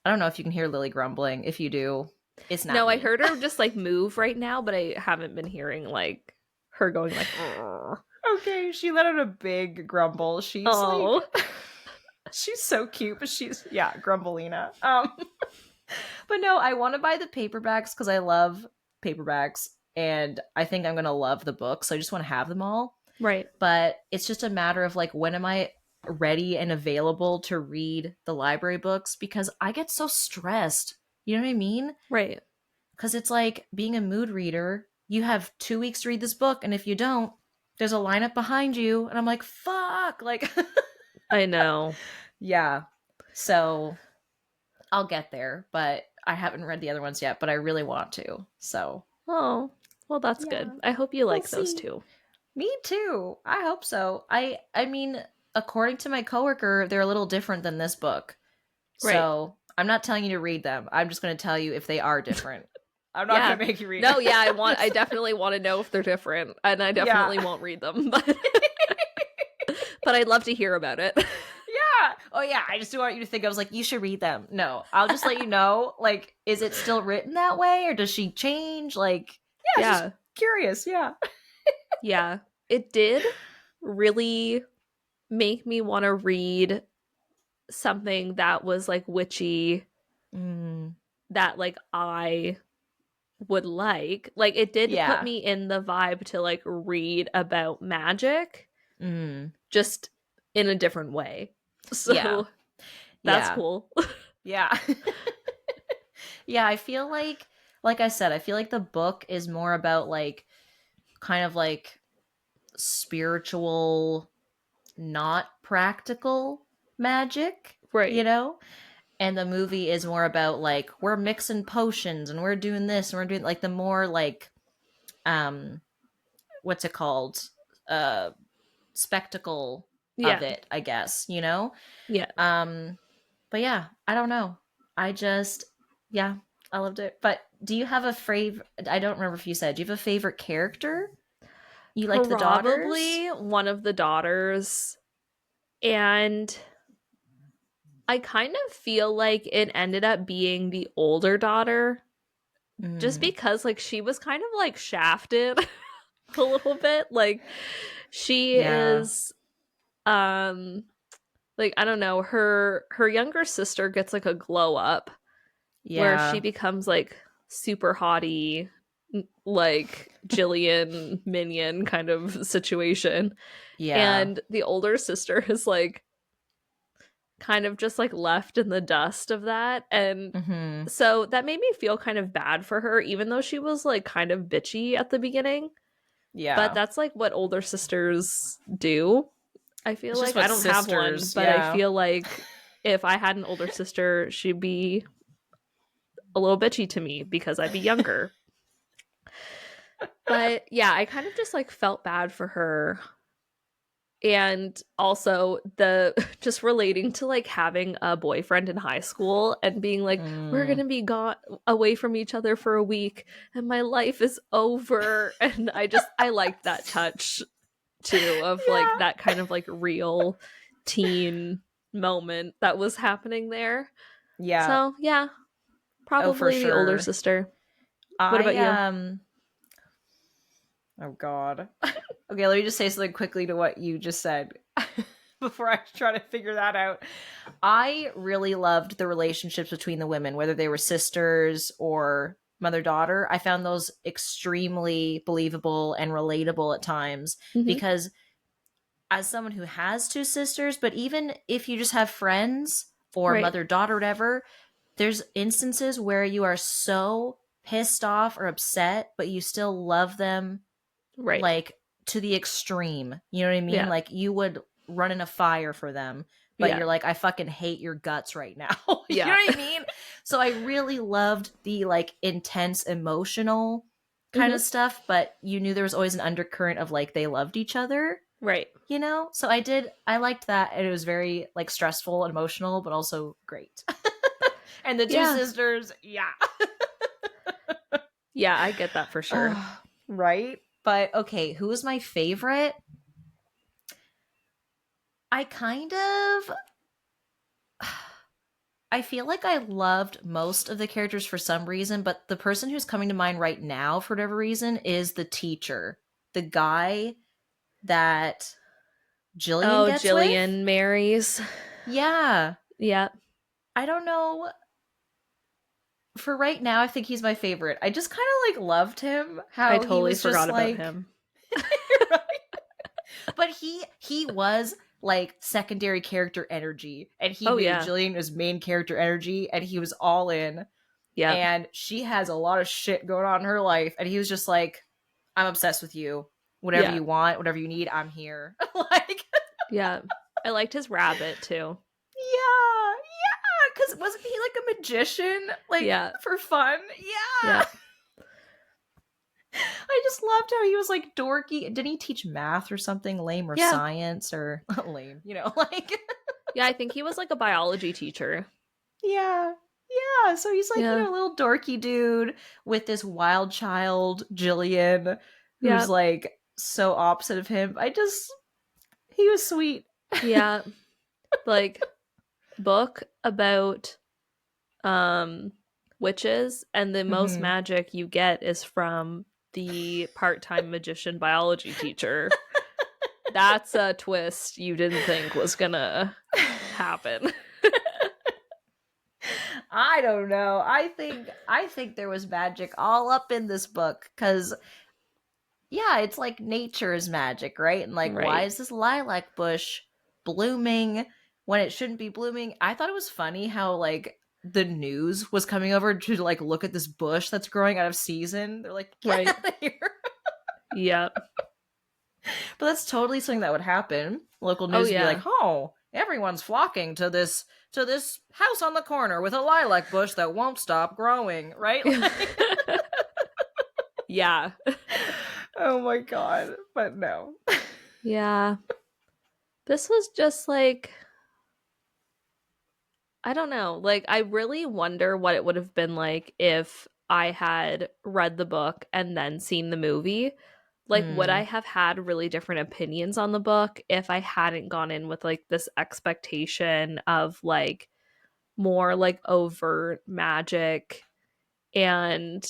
[SPEAKER 1] I don't know if you can hear Lily grumbling. If you do, it's not
[SPEAKER 2] No, I
[SPEAKER 1] me.
[SPEAKER 2] heard her just like move right now, but I haven't been hearing like her going like, "Ugh."
[SPEAKER 1] Okay, she let out a big grumble. She's like,
[SPEAKER 2] Oh.
[SPEAKER 1] she's so cute, but she's yeah, grumbleina. But no, I want to buy the paperbacks because I love paperbacks, and I think I'm gonna love the books. So I just want to have them all.
[SPEAKER 2] Right.
[SPEAKER 1] But it's just a matter of like when am I ready and available to read the library books because I get so stressed. You know what I mean?
[SPEAKER 2] Right.
[SPEAKER 1] Because it's like being a mood reader, you have 2 weeks to read this book, and if you don't, there's a lineup behind you, and I'm like, fuck, like,
[SPEAKER 2] I know.
[SPEAKER 1] yeah. So I'll get there, but I haven't read the other ones yet, but I really want to. So
[SPEAKER 2] Oh, well, that's good.
[SPEAKER 1] yeah,
[SPEAKER 2] I hope you
[SPEAKER 1] we'll
[SPEAKER 2] like those
[SPEAKER 1] see.
[SPEAKER 2] too.
[SPEAKER 1] Me too. I hope so. I mean, according to my coworker, they're a little different than this book.
[SPEAKER 2] Right.
[SPEAKER 1] So I'm not telling you to read them. I'm just going to tell you if they are different. I'm not
[SPEAKER 2] Yeah.
[SPEAKER 1] going to make you read
[SPEAKER 2] No,
[SPEAKER 1] it.
[SPEAKER 2] yeah, I definitely want to know if they're different, and I
[SPEAKER 1] Yeah.
[SPEAKER 2] definitely won't read them, but I'd love to hear about it.
[SPEAKER 1] Yeah. Oh yeah. I just don't want you to think I was like, you should read them. No, I'll just let you know. Like, is it still written that way, or does she change? Like, yeah, just
[SPEAKER 2] Yeah.
[SPEAKER 1] curious. Yeah.
[SPEAKER 2] Yeah. It did really make me want to read something that was like witchy,
[SPEAKER 1] Mm,
[SPEAKER 2] that like I would like. Like it did put
[SPEAKER 1] yeah.
[SPEAKER 2] me in the vibe to like read about magic,
[SPEAKER 1] Mm,
[SPEAKER 2] just in a different way.
[SPEAKER 1] yeah.
[SPEAKER 2] So that's
[SPEAKER 1] Yeah.
[SPEAKER 2] cool.
[SPEAKER 1] Yeah. Yeah. I feel like I said, I feel like the book is more about like kind of like spiritual, not practical magic, you
[SPEAKER 2] Right.
[SPEAKER 1] know? And the movie is more about like we're mixing potions and we're doing this and we're doing like the more like um what's it called? Uh spectacle of
[SPEAKER 2] Yeah.
[SPEAKER 1] it, I guess, you know?
[SPEAKER 2] Yeah.
[SPEAKER 1] Um but yeah, I don't know. I just yeah, I loved it. But do you have a favorite? I don't remember if you said. Do you have a favorite character? You like the daughters?
[SPEAKER 2] Probably one of the daughters. And I kind of feel like it ended up being the older daughter, just
[SPEAKER 1] Mm,
[SPEAKER 2] because like she was kind of like shafted a little bit. Like she
[SPEAKER 1] yeah.
[SPEAKER 2] is like I don't know, her younger sister gets like a glow up where she
[SPEAKER 1] Yeah.
[SPEAKER 2] becomes like super haughty, like Jillian minion kind of situation.
[SPEAKER 1] Yeah.
[SPEAKER 2] And the older sister is like kind of just like left in the dust of that. And
[SPEAKER 1] Mhm.
[SPEAKER 2] so that made me feel kind of bad for her, even though she was like kind of bitchy at the beginning. But
[SPEAKER 1] Yeah.
[SPEAKER 2] that's like what older sisters do. I feel
[SPEAKER 1] It's just
[SPEAKER 2] like I
[SPEAKER 1] what
[SPEAKER 2] don't have one,
[SPEAKER 1] sisters,
[SPEAKER 2] but I
[SPEAKER 1] yeah.
[SPEAKER 2] feel like if I had an older sister, she'd be a little bitchy to me because I'd be younger. But yeah, I kind of just like felt bad for her. And also the just relating to like having a boyfriend in high school and being like, we're
[SPEAKER 1] Mm.
[SPEAKER 2] gonna be gone away from each other for a week and my life is over. And I liked that touch too, of like
[SPEAKER 1] Yeah.
[SPEAKER 2] that kind of like real teen moment that was happening there.
[SPEAKER 1] Yeah.
[SPEAKER 2] So yeah,
[SPEAKER 1] Oh, for
[SPEAKER 2] probably the older
[SPEAKER 1] sure.
[SPEAKER 2] sister. What
[SPEAKER 1] I
[SPEAKER 2] about you?
[SPEAKER 1] oh god. Okay, let me just say something quickly to what you just said before I try to figure that out. I really loved the relationships between the women, whether they were sisters or mother daughter. I found those extremely believable and relatable at times
[SPEAKER 2] Mm-hmm.
[SPEAKER 1] because as someone who has two sisters, but even if you just have friends or
[SPEAKER 2] Right.
[SPEAKER 1] mother daughter whatever, there's instances where you are so pissed off or upset, but you still love them
[SPEAKER 2] Right.
[SPEAKER 1] like to the extreme. You know what I mean?
[SPEAKER 2] Yeah.
[SPEAKER 1] Like you would run in a fire for them, but
[SPEAKER 2] Yeah.
[SPEAKER 1] you're like, I fucking hate your guts right now. You know
[SPEAKER 2] Yeah.
[SPEAKER 1] what I mean? So I really loved the like intense emotional kind
[SPEAKER 2] Mm-hmm.
[SPEAKER 1] of stuff, but you knew there was always an undercurrent of like they loved each other,
[SPEAKER 2] Right.
[SPEAKER 1] you know? So I liked that, and it was very like stressful and emotional, but also great. And the two
[SPEAKER 2] Yeah.
[SPEAKER 1] sisters, yeah.
[SPEAKER 2] Yeah, I get that for sure.
[SPEAKER 1] Right? But okay, who is my favorite? I kind of I feel like I loved most of the characters for some reason, but the person who's coming to mind right now for whatever reason is the teacher. The guy that Jillian
[SPEAKER 2] Oh,
[SPEAKER 1] gets with.
[SPEAKER 2] Jillian marries.
[SPEAKER 1] Yeah.
[SPEAKER 2] Yeah,
[SPEAKER 1] I don't know. For right now, I think he's my favorite. I just kind of like loved him.
[SPEAKER 2] I
[SPEAKER 1] How he
[SPEAKER 2] totally
[SPEAKER 1] was just
[SPEAKER 2] forgot about
[SPEAKER 1] like
[SPEAKER 2] him.
[SPEAKER 1] right? But he was like secondary character energy, and he
[SPEAKER 2] Oh
[SPEAKER 1] knew
[SPEAKER 2] yeah.
[SPEAKER 1] Jillian was main character energy, and he was all in.
[SPEAKER 2] Yeah.
[SPEAKER 1] And she has a lot of shit going on in her life, and he was just like, I'm obsessed with you, whatever
[SPEAKER 2] Yeah.
[SPEAKER 1] you want, whatever you need, I'm here. Like,
[SPEAKER 2] Yeah. I liked his rabbit too.
[SPEAKER 1] yeah, yeah, because wasn't he like a magician, like
[SPEAKER 2] Yeah.
[SPEAKER 1] for fun? Yeah,
[SPEAKER 2] Yeah.
[SPEAKER 1] I I just loved how he was like dorky. Didn't he teach math or something lame or
[SPEAKER 2] Yeah.
[SPEAKER 1] science or lame? Like
[SPEAKER 2] Yeah, I think he was like a biology teacher.
[SPEAKER 1] yeah. Yeah. So he's like,
[SPEAKER 2] Yeah.
[SPEAKER 1] a little dorky dude with this wild child, Jillian,
[SPEAKER 2] Yeah.
[SPEAKER 1] who's like so opposite of him. He was sweet.
[SPEAKER 2] Yeah. Like, book about witches, and the most
[SPEAKER 1] Hmm.
[SPEAKER 2] magic you get is from the part-time magician biology teacher. That's a twist you didn't think was gonna happen.
[SPEAKER 1] I don't know. I think there was magic all up in this book because yeah, it's like nature is magic, right? And like, why
[SPEAKER 2] Right.
[SPEAKER 1] is this lilac bush blooming when it shouldn't be blooming? I thought it was funny how like the news was coming over to like look at this bush that's growing out of season. They're like, get
[SPEAKER 2] Right.
[SPEAKER 1] out of here.
[SPEAKER 2] Yep.
[SPEAKER 1] But that's totally something that would happen. Local
[SPEAKER 2] Oh
[SPEAKER 1] news would be like,
[SPEAKER 2] yeah.
[SPEAKER 1] oh, everyone's flocking to this house on the corner with a lilac bush that won't stop growing, right? Like,
[SPEAKER 2] Yeah.
[SPEAKER 1] oh my god. But no.
[SPEAKER 2] Yeah. This was just like, I don't know. Like, I really wonder what it would have been like if I had read the book and then seen the movie. Like, would I
[SPEAKER 1] Mm.
[SPEAKER 2] have had really different opinions on the book if I hadn't gone in with like this expectation of like more like overt magic, and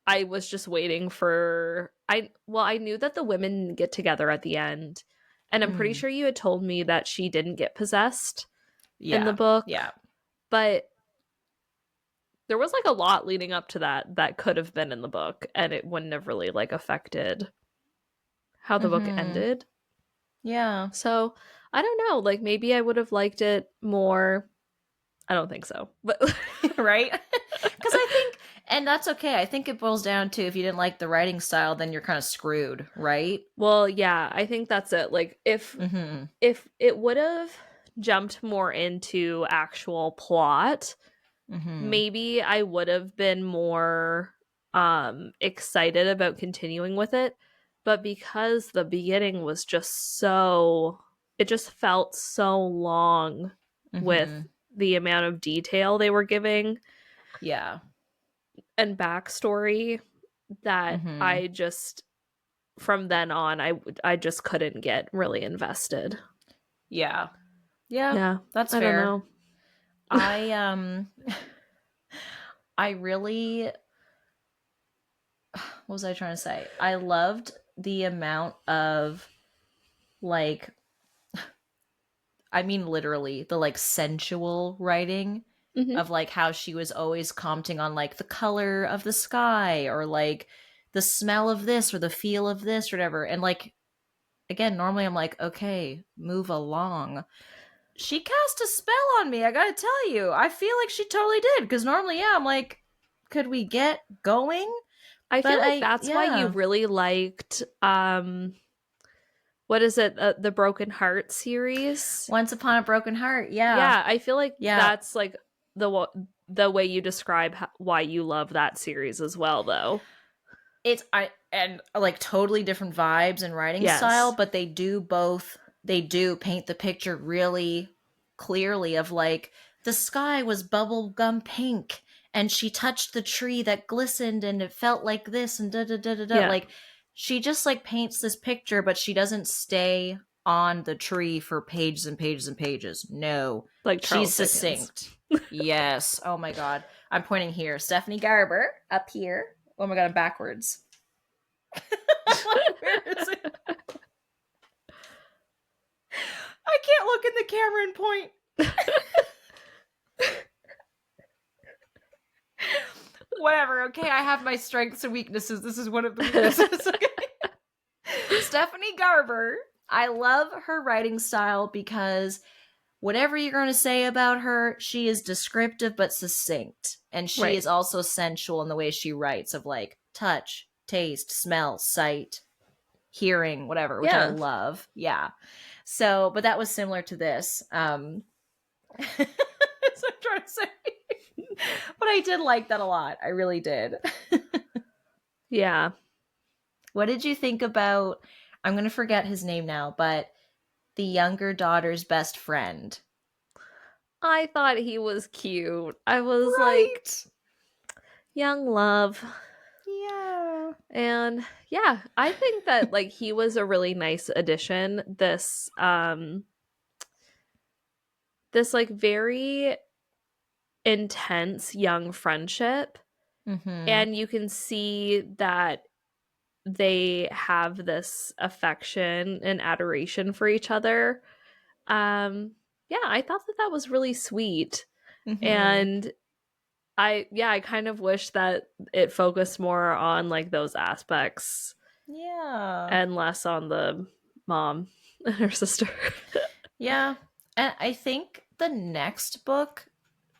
[SPEAKER 2] I was just waiting for I knew that the women get together at the end, and I'm pretty
[SPEAKER 1] Mm.
[SPEAKER 2] sure you had told me that she didn't get possessed in the
[SPEAKER 1] Yeah.
[SPEAKER 2] book,
[SPEAKER 1] Yeah.
[SPEAKER 2] but there was like a lot leading up to that could have been in the book, and it wouldn't have really like affected how the book
[SPEAKER 1] Mhm.
[SPEAKER 2] ended.
[SPEAKER 1] Yeah.
[SPEAKER 2] So, I don't know, like maybe I would have liked it more. I don't think so. But
[SPEAKER 1] Right? Cuz I think and that's okay. I think it boils down to if you didn't like the writing style then you're kind of screwed, right?
[SPEAKER 2] well, yeah, I think that's it. Like
[SPEAKER 1] Mhm.
[SPEAKER 2] if it would have jumped more into actual plot,
[SPEAKER 1] Mhm.
[SPEAKER 2] maybe I would have been more excited about continuing with it. But because the beginning was just so, it just felt so long with
[SPEAKER 1] Mhm.
[SPEAKER 2] the amount of detail they were giving
[SPEAKER 1] Yeah.
[SPEAKER 2] and backstory, that
[SPEAKER 1] Mhm.
[SPEAKER 2] I just, from then on, I just couldn't get really invested.
[SPEAKER 1] Yeah. Yeah.
[SPEAKER 2] Yeah,
[SPEAKER 1] That's
[SPEAKER 2] I don't
[SPEAKER 1] fair.
[SPEAKER 2] know.
[SPEAKER 1] I I really what was I trying to say? I loved the amount of like I mean literally the like sensual writing
[SPEAKER 2] Hmm.
[SPEAKER 1] of like how she was always commenting on like the color of the sky or like the smell of this or the feel of this or whatever. And like again, normally I'm like, okay, move along. She cast a spell on me, I gotta tell you. I feel like she totally did. Because normally, yeah, I'm like, could we get going?
[SPEAKER 2] I feel
[SPEAKER 1] But
[SPEAKER 2] like that's why you
[SPEAKER 1] yeah.
[SPEAKER 2] really liked what is it, the Broken Heart series?
[SPEAKER 1] Once Upon a Broken Heart, yeah.
[SPEAKER 2] Yeah, I feel like
[SPEAKER 1] Yeah.
[SPEAKER 2] that's like the way you describe why you love that series as well, though.
[SPEAKER 1] It's I and like totally different vibes and writing style,
[SPEAKER 2] Yes.
[SPEAKER 1] but they do paint the picture really clearly of like the sky was bubblegum pink and she touched the tree that glistened and it felt like this and da da da da da.
[SPEAKER 2] Yeah.
[SPEAKER 1] Like she just like paints this picture, but she doesn't stay on the tree for pages and pages and pages. No.
[SPEAKER 2] Like
[SPEAKER 1] She's
[SPEAKER 2] Charles Dickens.
[SPEAKER 1] succinct. Yes. Oh my god. I'm pointing here. Stephanie Garber up here. Oh my god, I'm backwards. Where is it? I can't look in the camera and point. Whatever, okay, I have my strengths and weaknesses. This is one of the weaknesses. Okay. Stephanie Garber. I love her writing style because whatever you're going to say about her, she is descriptive but succinct. And she
[SPEAKER 2] Right.
[SPEAKER 1] is also sensual in the way she writes of like touch, taste, smell, sight, hearing, whatever, which I
[SPEAKER 2] Yeah.
[SPEAKER 1] love. Yeah. So, but that was similar to this. That's what I'm trying to say. But I did like that a lot. I really did.
[SPEAKER 2] Yeah.
[SPEAKER 1] What did you think about, I'm going to forget his name now, but the younger daughter's best friend?
[SPEAKER 2] I thought he was cute. I was like,
[SPEAKER 1] Right.
[SPEAKER 2] young love.
[SPEAKER 1] Yeah.
[SPEAKER 2] And yeah, I think that like he was a really nice addition. This like very intense young friendship,
[SPEAKER 1] Mm-hmm.
[SPEAKER 2] and you can see that they have this affection and adoration for each other. Yeah, I thought that that was really sweet.
[SPEAKER 1] Mm-hmm.
[SPEAKER 2] And I kind of wish that it focused more on like those aspects
[SPEAKER 1] Yeah.
[SPEAKER 2] and less on the mom and her sister.
[SPEAKER 1] Yeah. And I think the next book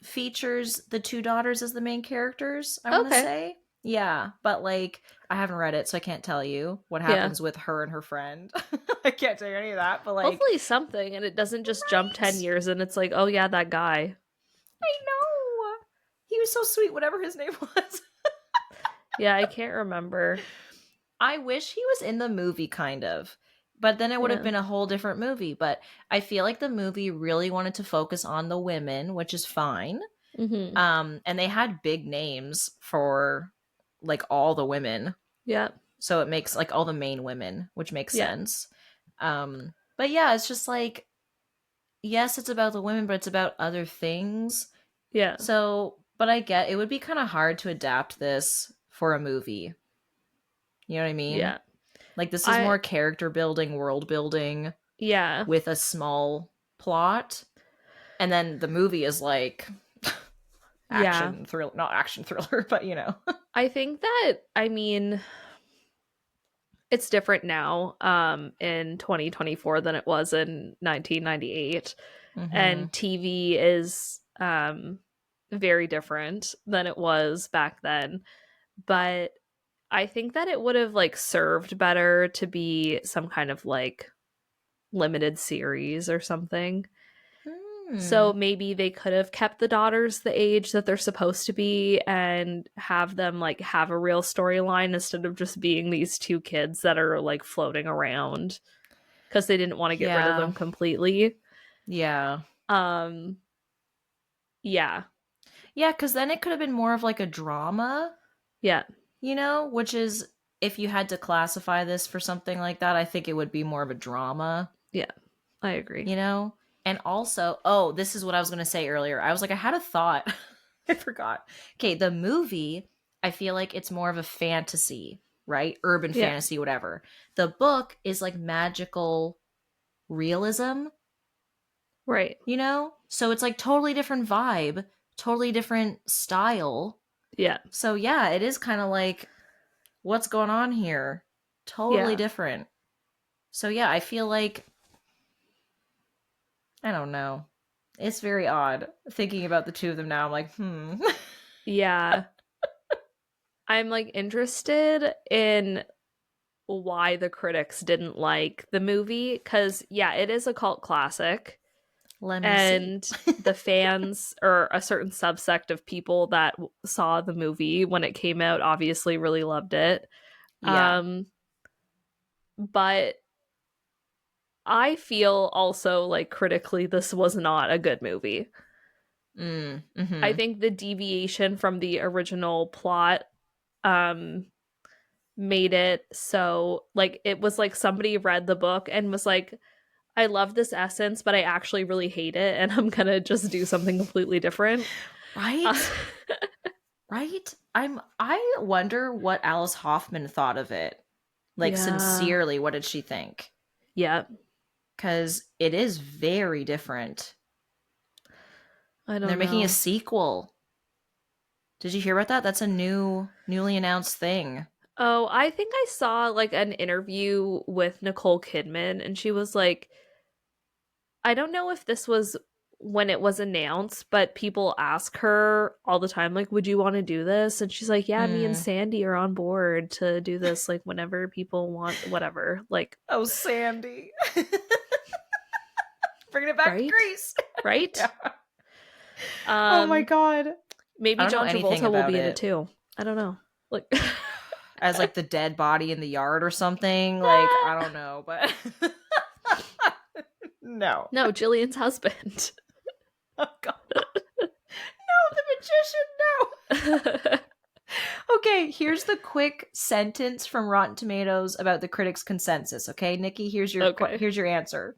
[SPEAKER 1] features the two daughters as the main characters, I want to
[SPEAKER 2] Okay.
[SPEAKER 1] say. Yeah, but like I haven't read it, so I can't tell you what
[SPEAKER 2] Yeah.
[SPEAKER 1] happens with her and her friend. I can't tell you any of that, but like,
[SPEAKER 2] Hopefully something, and it doesn't just jump 10
[SPEAKER 1] right?
[SPEAKER 2] years and it's like, oh yeah, that guy.
[SPEAKER 1] I know. He was so sweet, whatever his name was.
[SPEAKER 2] Yeah, I can't remember.
[SPEAKER 1] I wish he was in the movie, kind of. But then it would have
[SPEAKER 2] Yeah.
[SPEAKER 1] been a whole different movie. But I feel like the movie really wanted to focus on the women, which is fine.
[SPEAKER 2] Mm-hmm.
[SPEAKER 1] And they had big names for like all the women.
[SPEAKER 2] Yeah.
[SPEAKER 1] So it makes like all the main women, which makes
[SPEAKER 2] Yeah.
[SPEAKER 1] sense. But yeah, it's just like, yes, it's about the women, but it's about other things.
[SPEAKER 2] Yeah.
[SPEAKER 1] So, but I get it would be kind of hard to adapt this for a movie. You know what I mean?
[SPEAKER 2] Yeah.
[SPEAKER 1] Like this is
[SPEAKER 2] I
[SPEAKER 1] more character building, world building
[SPEAKER 2] yeah.
[SPEAKER 1] with a small plot. And then the movie is like
[SPEAKER 2] Yeah.
[SPEAKER 1] action thriller, not action thriller, but you know.
[SPEAKER 2] I think that I mean it's different now in 2024 than it was in 1998,
[SPEAKER 1] Mhm.
[SPEAKER 2] and TV is very different than it was back then, but I think that it would have like served better to be some kind of like limited series or something. So
[SPEAKER 1] Hmm.
[SPEAKER 2] maybe they could have kept the daughters the age that they're supposed to be and have them like have a real storyline instead of just being these two kids that are like floating around because they didn't want to get rid of
[SPEAKER 1] Yeah.
[SPEAKER 2] them completely.
[SPEAKER 1] Yeah.
[SPEAKER 2] Um yeah.
[SPEAKER 1] Yeah, cuz then it could have been more of like a drama,
[SPEAKER 2] Yeah.
[SPEAKER 1] you know, which is if you had to classify this for something like that, I think it would be more of a drama,
[SPEAKER 2] Yeah. I agree.
[SPEAKER 1] you know? And also, oh, this is what I was going to say earlier. I was like, I had a thought. I forgot. Okay, the movie, I feel like it's more of a fantasy, right? Urban
[SPEAKER 2] Yeah.
[SPEAKER 1] fantasy, whatever. The book is like magical realism,
[SPEAKER 2] Right.
[SPEAKER 1] you know? So it's like totally different vibe, totally different style.
[SPEAKER 2] Yeah.
[SPEAKER 1] So yeah, it is kind of like, what's going on here? Totally
[SPEAKER 2] Yeah.
[SPEAKER 1] different. So yeah, I feel like, I don't know. It's very odd thinking about the two of them now. I'm like, hmm.
[SPEAKER 2] Yeah. I'm like interested in why the critics didn't like the movie because yeah, it is a cult classic,
[SPEAKER 1] Let me see.
[SPEAKER 2] and the fans or a certain subsect of people that saw the movie when it came out obviously really loved it.
[SPEAKER 1] Yeah.
[SPEAKER 2] um but I feel also like critically this was not a good movie.
[SPEAKER 1] Mm,
[SPEAKER 2] I
[SPEAKER 1] mm-hmm.
[SPEAKER 2] think the deviation from the original plot um made it so like it was like somebody read the book and was like, I love this essence, but I actually really hate it, and I'm gonna just do something completely different. Uh,
[SPEAKER 1] Right? Right? I wonder what Alice Hoffman thought of it. Like
[SPEAKER 2] yeah,
[SPEAKER 1] sincerely, what did she think?
[SPEAKER 2] yeah.
[SPEAKER 1] Cuz it is very different.
[SPEAKER 2] I
[SPEAKER 1] And they're
[SPEAKER 2] don't
[SPEAKER 1] making a
[SPEAKER 2] know.
[SPEAKER 1] sequel. Did you hear about that? That's a newly announced thing.
[SPEAKER 2] Oh, I think I saw like an interview with Nicole Kidman, and she was like, I don't know if this was when it was announced, but people ask her all the time, like, would you want to do this? And she's like, yeah, me and
[SPEAKER 1] Mm.
[SPEAKER 2] Sandy are on board to do this, like, whenever people want, whatever. Like,
[SPEAKER 1] Oh, Sandy. Bringing it back to
[SPEAKER 2] right?
[SPEAKER 1] Greece.
[SPEAKER 2] Right?
[SPEAKER 1] Yeah. Oh my
[SPEAKER 2] Um,
[SPEAKER 1] god. I
[SPEAKER 2] maybe
[SPEAKER 1] don't know
[SPEAKER 2] John
[SPEAKER 1] anything
[SPEAKER 2] Travolta will
[SPEAKER 1] about
[SPEAKER 2] be in it
[SPEAKER 1] it.
[SPEAKER 2] too. I don't know. Like,
[SPEAKER 1] as like the dead body in the yard or something. Like, I don't know, but no.
[SPEAKER 2] No, Jillian's husband.
[SPEAKER 1] Oh god. No, the magician, no. Okay, here's the quick sentence from Rotten Tomatoes about the critics' consensus. Okay, Nikki, here's your answer.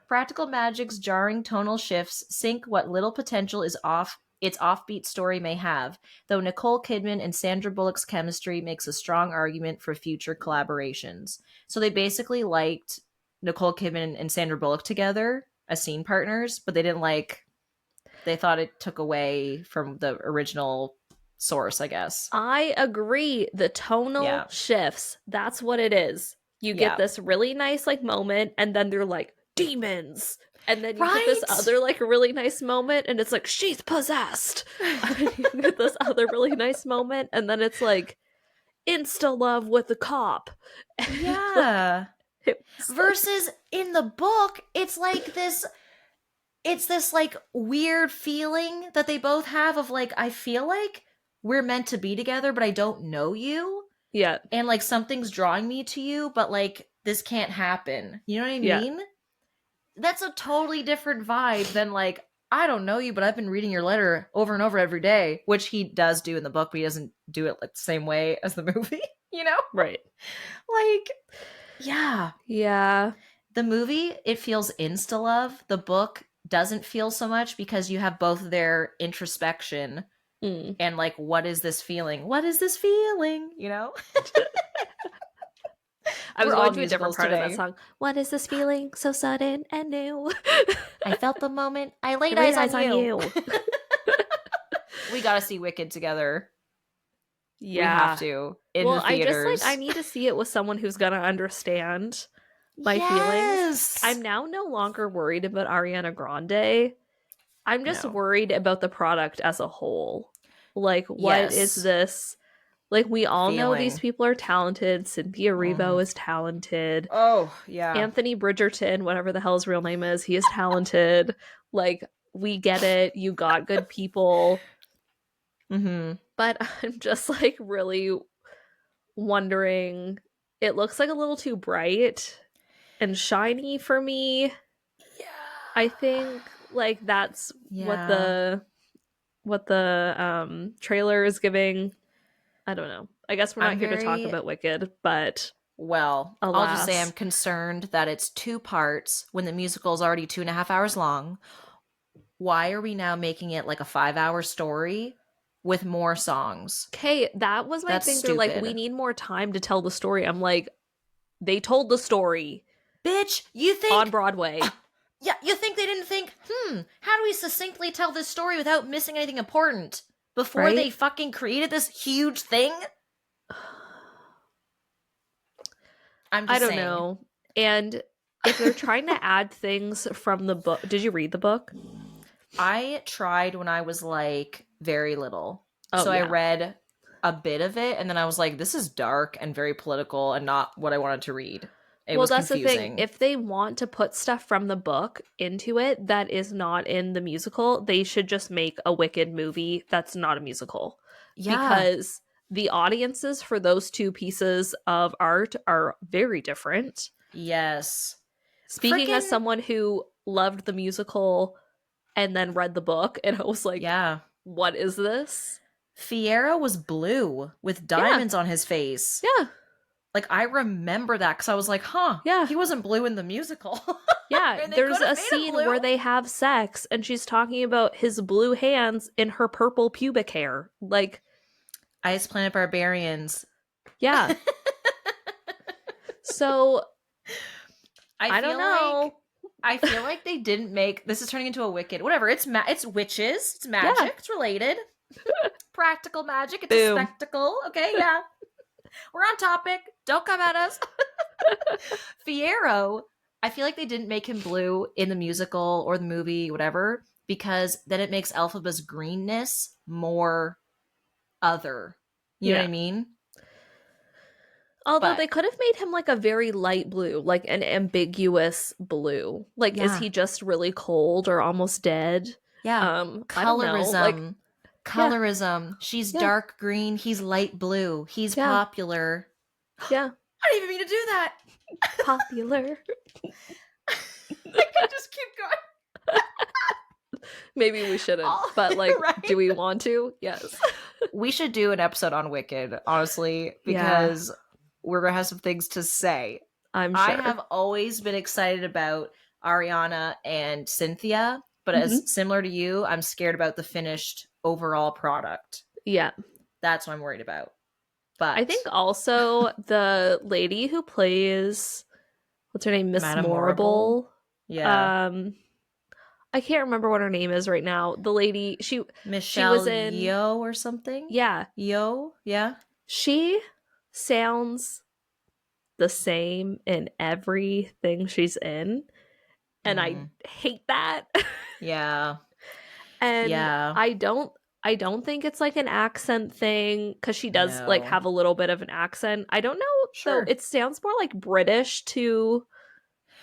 [SPEAKER 1] Practical magic's jarring tonal shifts sink what little potential is off its offbeat story may have, though Nicole Kidman and Sandra Bullock's chemistry makes a strong argument for future collaborations. So they basically liked Nicole Kidman and Sandra Bullock together as scene partners, but they thought it took away from the original source, I guess.
[SPEAKER 2] I agree. The tonal shifts, that's what it is. You get this really nice like moment, and then they're like, demons. And then you get this other like really nice moment, and it's like, she's possessed. And you get this other really nice moment, and then it's like, insta love with the cop.
[SPEAKER 1] Yeah. Versus in the book, it's this like weird feeling that they both have of like, I feel like we're meant to be together, but I don't know you.
[SPEAKER 2] Yeah.
[SPEAKER 1] And like something's drawing me to you, but like this can't happen. You know what I mean? That's a totally different vibe than like, I don't know you, but I've been reading your letter over and over every day, which he does do in the book, but he doesn't do it like the same way as the movie, you know?
[SPEAKER 2] Right.
[SPEAKER 1] Like, yeah.
[SPEAKER 2] Yeah.
[SPEAKER 1] The movie, it feels insta-love. The book doesn't feel so much because you have both their introspection and like, what is this feeling? What is this feeling? You know?
[SPEAKER 2] I was going to a different part of that song. What is this feeling so sudden and new?
[SPEAKER 1] I felt the moment I laid eyes on you. We gotta see Wicked together.
[SPEAKER 2] Yeah.
[SPEAKER 1] We have to. In the theaters.
[SPEAKER 2] I need to see it with someone who's gonna understand my feelings. I'm now no longer worried about Ariana Grande. I'm just worried about the product as a whole. Like, what is this? Like, we all know these people are talented. Cynthia Erivo is talented.
[SPEAKER 1] Oh, yeah.
[SPEAKER 2] Anthony Bridgerton, whatever the hell his real name is, he is talented. Like, we get it. You got good people. But I'm just, like, really wondering. It looks like a little too bright and shiny for me.
[SPEAKER 1] Yeah.
[SPEAKER 2] I think, like, that's what the trailer is giving. I don't know. I guess we're not here to talk about Wicked, but
[SPEAKER 1] well,
[SPEAKER 2] alas.
[SPEAKER 1] I'll just say I'm concerned that it's 2 parts when the musical is already 2.5 hours long. Why are we now making it like a 5-hour story with more songs?
[SPEAKER 2] Okay, that was my thing. They're like, we need more time to tell the story. I'm like, they told the story.
[SPEAKER 1] Bitch, you think
[SPEAKER 2] on Broadway.
[SPEAKER 1] Yeah, you think they didn't think, how do we succinctly tell this story without missing anything important? Before they fucking created this huge thing? I don't
[SPEAKER 2] know. And if they're trying to add things from the book, did you read the book?
[SPEAKER 1] I tried when I was like very little. I read a bit of it and then I was like, this is dark and very political and not what I wanted to read. It was confusing.
[SPEAKER 2] The thing. If they want to put stuff from the book into it that is not in the musical, they should just make a Wicked movie that's not a musical. Yeah. Because the audiences for those 2 pieces of art are very different.
[SPEAKER 1] Yes.
[SPEAKER 2] Speaking as someone who loved the musical and then read the book, and I was like, what is this?
[SPEAKER 1] Fiyero was blue with diamonds on his face.
[SPEAKER 2] Yeah.
[SPEAKER 1] Like, I remember that because I was like, he wasn't blue in the musical.
[SPEAKER 2] Yeah, there's a scene where they have sex and she's talking about his blue hands in her purple pubic hair. Like,
[SPEAKER 1] Ice Planet Barbarians.
[SPEAKER 2] Yeah. So, I don't know.
[SPEAKER 1] I feel like they didn't make... This is turning into a Wicked... Whatever, it's witches. It's magic. It's related. Practical magic. It's a spectacle. Okay, yeah. We're on topic. Don't come at us. Fiyero, I feel like they didn't make him blue in the musical or the movie, whatever, because then it makes Elphaba's greenness more other. You know what I mean?
[SPEAKER 2] Although they could have made him like a very light blue, like an ambiguous blue. Like, is he just really cold or almost dead?
[SPEAKER 1] Yeah.
[SPEAKER 2] Colorism. Yeah.
[SPEAKER 1] Colorism. She's
[SPEAKER 2] Yeah.
[SPEAKER 1] dark green. He's light blue. He's
[SPEAKER 2] Yeah.
[SPEAKER 1] popular.
[SPEAKER 2] Yeah.
[SPEAKER 1] I didn't even mean to do that.
[SPEAKER 2] Popular.
[SPEAKER 1] I could just keep going.
[SPEAKER 2] Maybe we shouldn't,
[SPEAKER 1] Oh,
[SPEAKER 2] but like,
[SPEAKER 1] right?
[SPEAKER 2] do we want to? Yes.
[SPEAKER 1] We should do an episode on Wicked, honestly,
[SPEAKER 2] Yeah.
[SPEAKER 1] because we're gonna have some things to say.
[SPEAKER 2] I'm
[SPEAKER 1] I
[SPEAKER 2] sure.
[SPEAKER 1] have always been excited about Ariana and Cynthia, but
[SPEAKER 2] Mhm.
[SPEAKER 1] as similar to you, I'm scared about the finished overall product.
[SPEAKER 2] Yeah.
[SPEAKER 1] That's what I'm worried about. But
[SPEAKER 2] I think also the lady who plays, what's her name? Miss
[SPEAKER 1] Madame Morrible?
[SPEAKER 2] Morrible.
[SPEAKER 1] Yeah.
[SPEAKER 2] I can't remember what her name is right now. The lady, she was
[SPEAKER 1] Michelle
[SPEAKER 2] in,
[SPEAKER 1] Yeoh or something?
[SPEAKER 2] yeah,
[SPEAKER 1] Yeoh? Yeah.
[SPEAKER 2] she sounds the same in everything she's in, and I hate that.
[SPEAKER 1] Yeah.
[SPEAKER 2] And
[SPEAKER 1] Yeah.
[SPEAKER 2] I don't think it's like an accent thing, because she does like
[SPEAKER 1] No.
[SPEAKER 2] have a little bit of an accent. I don't know though.
[SPEAKER 1] Sure.
[SPEAKER 2] It sounds more like British to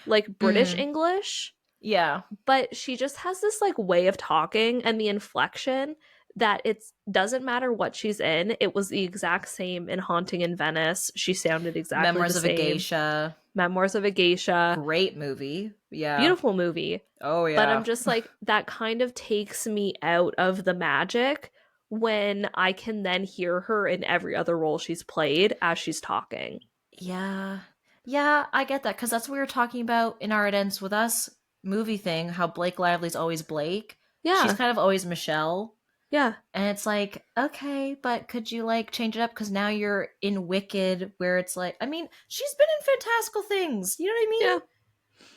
[SPEAKER 2] like British English,
[SPEAKER 1] Yeah.
[SPEAKER 2] but she just has this like way of talking and the inflection that it doesn't matter what she's in. It was the exact same in Haunting in Venice. She sounded exactly
[SPEAKER 1] Memoirs
[SPEAKER 2] the
[SPEAKER 1] of a
[SPEAKER 2] same.
[SPEAKER 1] Geisha.
[SPEAKER 2] Memoirs of a Geisha.
[SPEAKER 1] Great movie. Yeah.
[SPEAKER 2] Beautiful movie.
[SPEAKER 1] Oh, yeah.
[SPEAKER 2] But I'm just like, that kind of takes me out of the magic when I can then hear her in every other role she's played as she's talking.
[SPEAKER 1] Yeah. Yeah, I get that, because that's what we were talking about in our It Ends With Us movie thing, how Blake Lively's always Blake.
[SPEAKER 2] Yeah.
[SPEAKER 1] She's kind of always Michelle.
[SPEAKER 2] Yeah.
[SPEAKER 1] And it's like, okay, but could you like change it up? Because now you're in Wicked, where it's like, I mean, she's been in fantastical things. You know what I mean?
[SPEAKER 2] Yeah.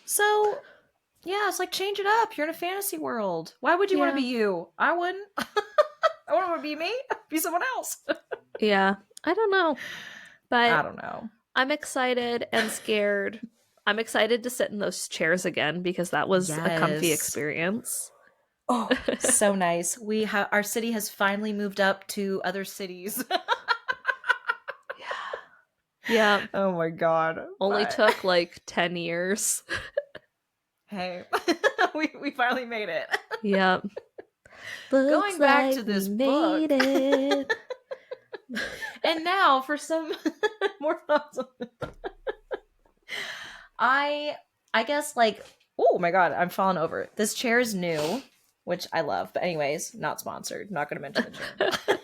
[SPEAKER 1] So, yeah, it's like, change it up. You're in a fantasy world. Why would you want to be you? I wouldn't. I wouldn't want to be me. Be someone else.
[SPEAKER 2] Yeah. I don't know. But
[SPEAKER 1] I don't know.
[SPEAKER 2] I'm excited and scared. I'm excited to sit in those chairs again, because that was a comfy
[SPEAKER 1] Yes.
[SPEAKER 2] experience.
[SPEAKER 1] Oh, so nice. Our city has finally moved up to other cities.
[SPEAKER 2] Yeah.
[SPEAKER 1] Oh my god.
[SPEAKER 2] Only took like 10 years.
[SPEAKER 1] Hey, we finally made it.
[SPEAKER 2] Yep.
[SPEAKER 1] Going back to this book.
[SPEAKER 2] It.
[SPEAKER 1] And now for some more thoughts on it. I guess, like, oh my god, I'm falling over. This chair is new, which I love. But anyways, not sponsored. Not going to mention the chair.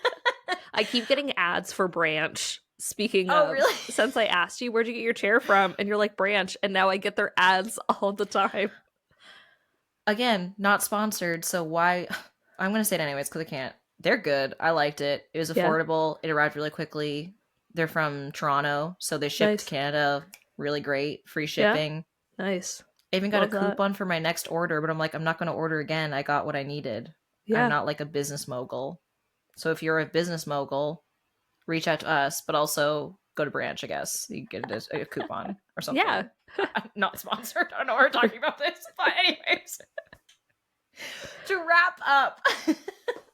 [SPEAKER 2] I keep getting ads for Branch. Speaking of,
[SPEAKER 1] really?
[SPEAKER 2] Since I asked you, where'd you get your chair from? And you're like, Branch. And now I get their ads all the time.
[SPEAKER 1] Again, not sponsored. So why? I'm going to say it anyways because I can't. They're good. I liked it. It was affordable. Yeah. It arrived really quickly. They're from Toronto, so they shipped to Canada really great. Free shipping.
[SPEAKER 2] Yeah. Nice.
[SPEAKER 1] I even got a coupon for my next order, but I'm like, I'm not going to order again. I got what I needed. Yeah. I'm not like a business mogul. So if you're a business mogul, reach out to us, but also go to Branch, I guess. You get a coupon or something.
[SPEAKER 2] Yeah.
[SPEAKER 1] I'm not sponsored. I don't know why we're talking about this. But anyways, to wrap up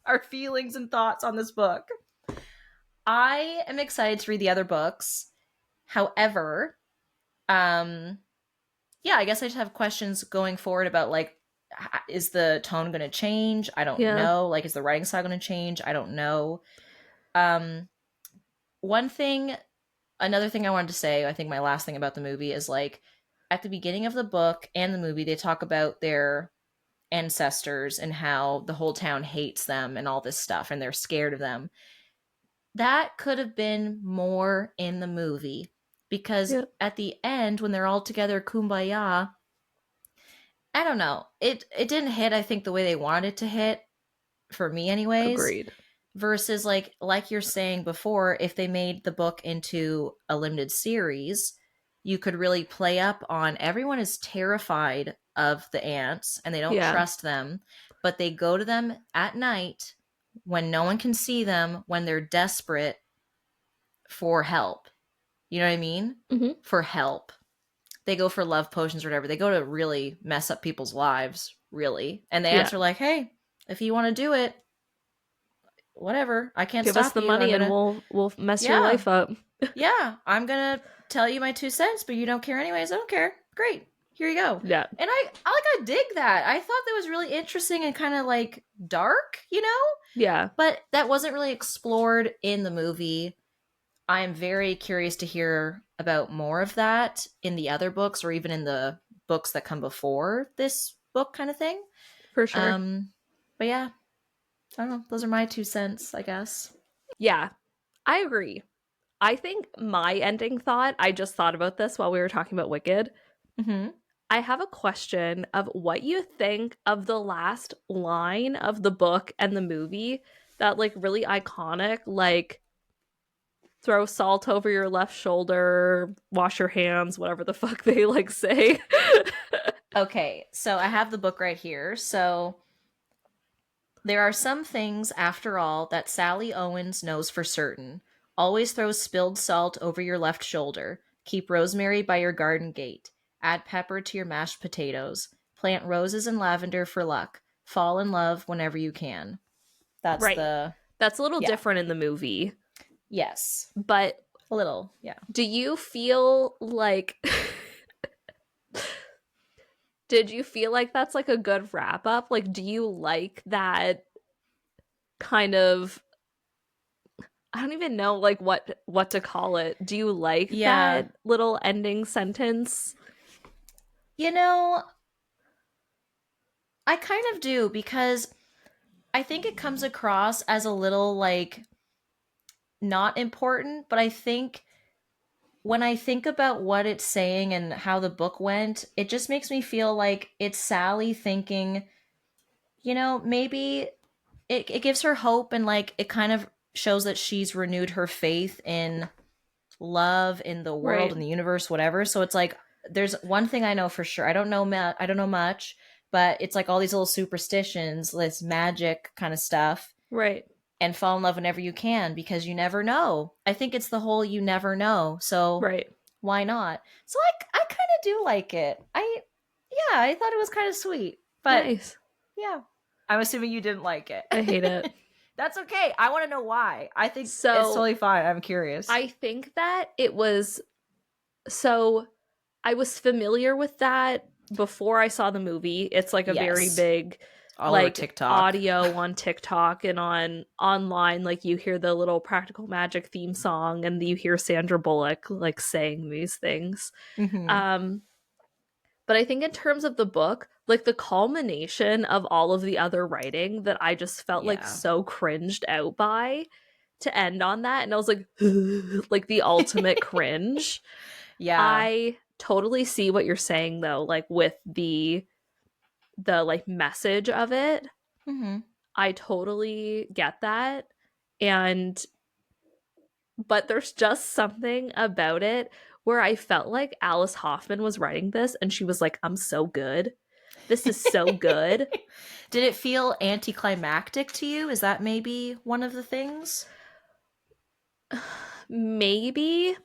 [SPEAKER 1] our feelings and thoughts on this book, I am excited to read the other books. However, yeah, I guess I just have questions going forward about, like, is the tone going to change? I don't know. Like, is the writing style going to change? I don't know. Another thing I wanted to say, I think my last thing about the movie is, like, at the beginning of the book and the movie, they talk about their ancestors and how the whole town hates them and all this stuff, and they're scared of them. That could have been more in the movie, because at the end, when they're all together, kumbaya, I don't know. It didn't hit, I think, the way they wanted it to hit, for me anyways.
[SPEAKER 2] Agreed.
[SPEAKER 1] Versus, like you're saying before, if they made the book into a limited series, you could really play up on everyone is terrified of the ants and they don't trust them, but they go to them at night when no one can see them, when they're desperate for help. You know what I mean?
[SPEAKER 2] Mm-hmm.
[SPEAKER 1] For help. They go for love potions or whatever. They go to really mess up people's lives, really. And the ants are like, hey, if you want to do it, whatever, I can't
[SPEAKER 2] give
[SPEAKER 1] stop
[SPEAKER 2] us the
[SPEAKER 1] you.
[SPEAKER 2] money and we'll mess your life up.
[SPEAKER 1] Yeah, I'm gonna tell you my 2 cents, but you don't care anyways. I don't care. Great. here you go.
[SPEAKER 2] Yeah.
[SPEAKER 1] And I dig that. I thought that was really interesting and kind of like dark, you know?
[SPEAKER 2] Yeah.
[SPEAKER 1] But that wasn't really explored in the movie. I'm very curious to hear about more of that in the other books or even in the books that come before this book kind of thing.
[SPEAKER 2] For sure.
[SPEAKER 1] But yeah, I don't know. Those are my 2 cents, I guess.
[SPEAKER 2] Yeah, I agree. I think my ending thought, I just thought about this while we were talking about Wicked.
[SPEAKER 1] Mm-hmm.
[SPEAKER 2] I have a question of what you think of the last line of the book and the movie, that like really iconic, like throw salt over your left shoulder, wash your hands, whatever the fuck they like say.
[SPEAKER 1] Okay, so I have the book right here. So there are some things, after all, that Sally Owens knows for certain. Always throw spilled salt over your left shoulder. Keep rosemary by your garden gate. Add pepper to your mashed potatoes. Plant roses and lavender for luck. Fall in love whenever you can. That's
[SPEAKER 2] Right.
[SPEAKER 1] the.
[SPEAKER 2] That's a little
[SPEAKER 1] Yeah.
[SPEAKER 2] different in the movie.
[SPEAKER 1] Yes.
[SPEAKER 2] But
[SPEAKER 1] A little, yeah.
[SPEAKER 2] do you feel like did you feel like that's like a good wrap up? Like, do you like that kind of, I don't even know like what to call it. Do you like
[SPEAKER 1] Yeah.
[SPEAKER 2] that little ending sentence?
[SPEAKER 1] You know, I kind of do because I think it comes across as a little like not important, but I think when I think about what it's saying and how the book went, it just makes me feel like it's Sally thinking, maybe it gives her hope and like it kind of shows that she's renewed her faith in love, in the world,
[SPEAKER 2] Right.
[SPEAKER 1] in the universe, whatever. So it's like there's one thing I know for sure. I don't know much, but it's like all these little superstitions, this magic kind of stuff,
[SPEAKER 2] Right.
[SPEAKER 1] and fall in love whenever you can because you never know. I think it's the whole you never know. So
[SPEAKER 2] Right.
[SPEAKER 1] why not? So I kind of do like it. I thought it was kind of sweet. But
[SPEAKER 2] Nice.
[SPEAKER 1] yeah. I'm assuming you didn't like it.
[SPEAKER 2] I hate it.
[SPEAKER 1] That's okay. I want to know why. I think it's
[SPEAKER 2] So
[SPEAKER 1] totally fine. I'm curious.
[SPEAKER 2] I think that it was, so I was familiar with that before I saw the movie. It's like a very
[SPEAKER 1] Yes.
[SPEAKER 2] big
[SPEAKER 1] All over
[SPEAKER 2] like
[SPEAKER 1] TikTok.
[SPEAKER 2] audio on TikTok and on online, like you hear the little Practical Magic theme song and you hear Sandra Bullock like saying these things.
[SPEAKER 1] Mhm.
[SPEAKER 2] But I think in terms of the book, like the culmination of all of the other writing that I just felt like
[SPEAKER 1] Yeah.
[SPEAKER 2] so cringed out by, to end on that, and I was like like the ultimate cringe.
[SPEAKER 1] Yeah.
[SPEAKER 2] I totally see what you're saying though, like with the like message of it.
[SPEAKER 1] Mhm.
[SPEAKER 2] I totally get that. And but there's just something about it where I felt like Alice Hoffman was writing this and she was like, I'm so good. This is so good.
[SPEAKER 1] Did it feel anticlimactic to you? Is that maybe one of the things?
[SPEAKER 2] Maybe.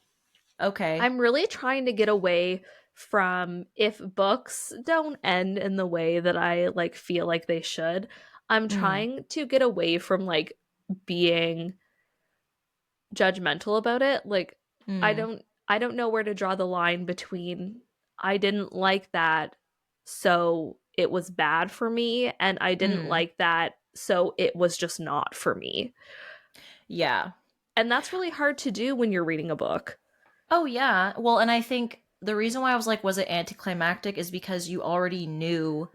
[SPEAKER 1] Okay.
[SPEAKER 2] I'm really trying to get away from, if books don't end in the way that I like feel like they should, I'm trying to get away from like being judgmental about it. Like I
[SPEAKER 1] Mm.
[SPEAKER 2] don't know where to draw the line between I didn't like that so it was bad for me and I didn't
[SPEAKER 1] Mm.
[SPEAKER 2] like that so it was just not for me.
[SPEAKER 1] Yeah.
[SPEAKER 2] And that's really hard to do when you're reading a book.
[SPEAKER 1] Oh yeah. Well, and I think the reason why I was like, was it anticlimactic is because you already knew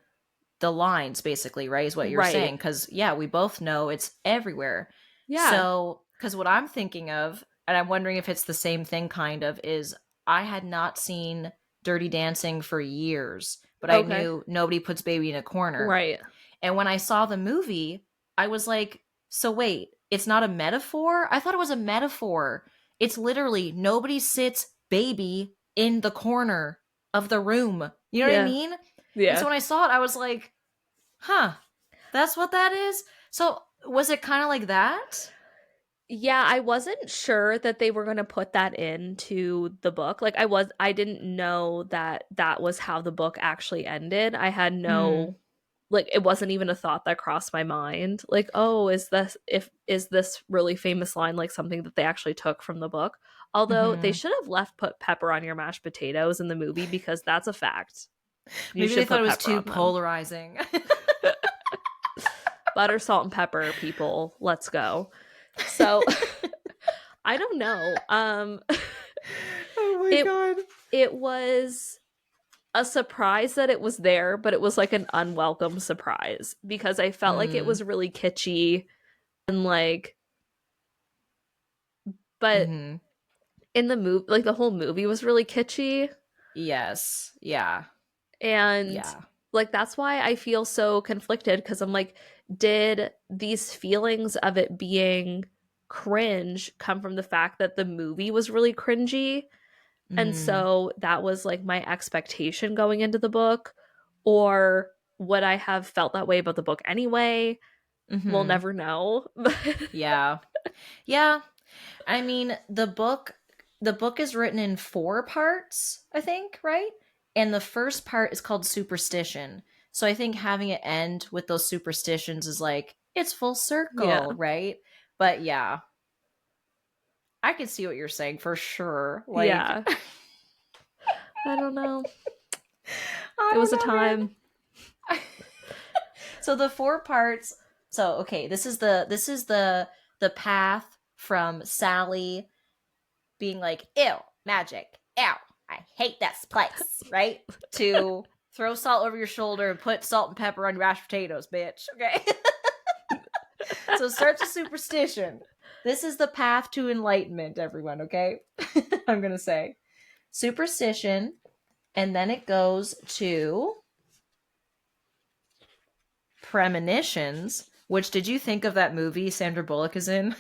[SPEAKER 1] the lines basically, right? Is what you're
[SPEAKER 2] Right.
[SPEAKER 1] saying. Because yeah, we both know it's everywhere.
[SPEAKER 2] Yeah.
[SPEAKER 1] So, because what I'm thinking of, and I'm wondering if it's the same thing kind of, is I had not seen Dirty Dancing for years, but I
[SPEAKER 2] Okay.
[SPEAKER 1] knew nobody puts baby in a corner.
[SPEAKER 2] Right.
[SPEAKER 1] And when I saw the movie, I was like, so wait, it's not a metaphor? I thought it was a metaphor. It's literally nobody sits baby in the corner of the room. You know what I
[SPEAKER 2] Yeah.
[SPEAKER 1] mean? And so
[SPEAKER 2] Yeah.
[SPEAKER 1] when I saw it, I was like, huh, that's what that is? So was it kind of like that?
[SPEAKER 2] Yeah, I wasn't sure that they were going to put that into the book. Like I didn't know that that was how the book actually ended. I had
[SPEAKER 1] Mm.
[SPEAKER 2] no, like it wasn't even a thought that crossed my mind. Like, oh, is this really famous line like something that they actually took from the book? Although they
[SPEAKER 1] Hmm.
[SPEAKER 2] should have left put pepper on your mashed potatoes in the movie because that's a fact. You
[SPEAKER 1] Maybe they
[SPEAKER 2] should
[SPEAKER 1] thought
[SPEAKER 2] put
[SPEAKER 1] it was
[SPEAKER 2] pepper
[SPEAKER 1] too
[SPEAKER 2] on them.
[SPEAKER 1] polarizing.
[SPEAKER 2] Butter, salt, and pepper, people. Let's go. So I don't know.
[SPEAKER 1] Oh my god.
[SPEAKER 2] It was a surprise that it was there, but it was like an unwelcome surprise because I felt like it was really kitschy and like, but
[SPEAKER 1] Mm-hmm.
[SPEAKER 2] in the movie, like the whole movie was really kitschy.
[SPEAKER 1] Yes. Yeah.
[SPEAKER 2] And
[SPEAKER 1] Yeah.
[SPEAKER 2] like that's why I feel so conflicted because I'm like, did these feelings of it being cringe come from the fact that the movie was really cringy? And
[SPEAKER 1] Mm.
[SPEAKER 2] so that was like my expectation going into the book. Or would I have felt that way about the book anyway? We'll
[SPEAKER 1] Mm-hmm.
[SPEAKER 2] never know.
[SPEAKER 1] Yeah. Yeah. I mean, the book is written in 4 parts, I think, right? And the first part is called Superstition. So I think having it end with those superstitions is like it's full
[SPEAKER 2] Yeah.
[SPEAKER 1] circle, right? But yeah, I can see what you're saying for sure. Like
[SPEAKER 2] Yeah. I don't know.
[SPEAKER 1] I
[SPEAKER 2] It was
[SPEAKER 1] don't
[SPEAKER 2] a
[SPEAKER 1] know, man.
[SPEAKER 2] time.
[SPEAKER 1] So the 4 parts. So okay, this is the path from Sally being like, ew, magic, ew, I hate this place, right? To throw salt over your shoulder and put salt and pepper on your mashed potatoes, bitch. Okay. So it starts with superstition. This is the path to enlightenment, everyone, okay? I'm gonna say superstition, and then it goes to premonitions. Which did you think of that movie Sandra Bullock is in?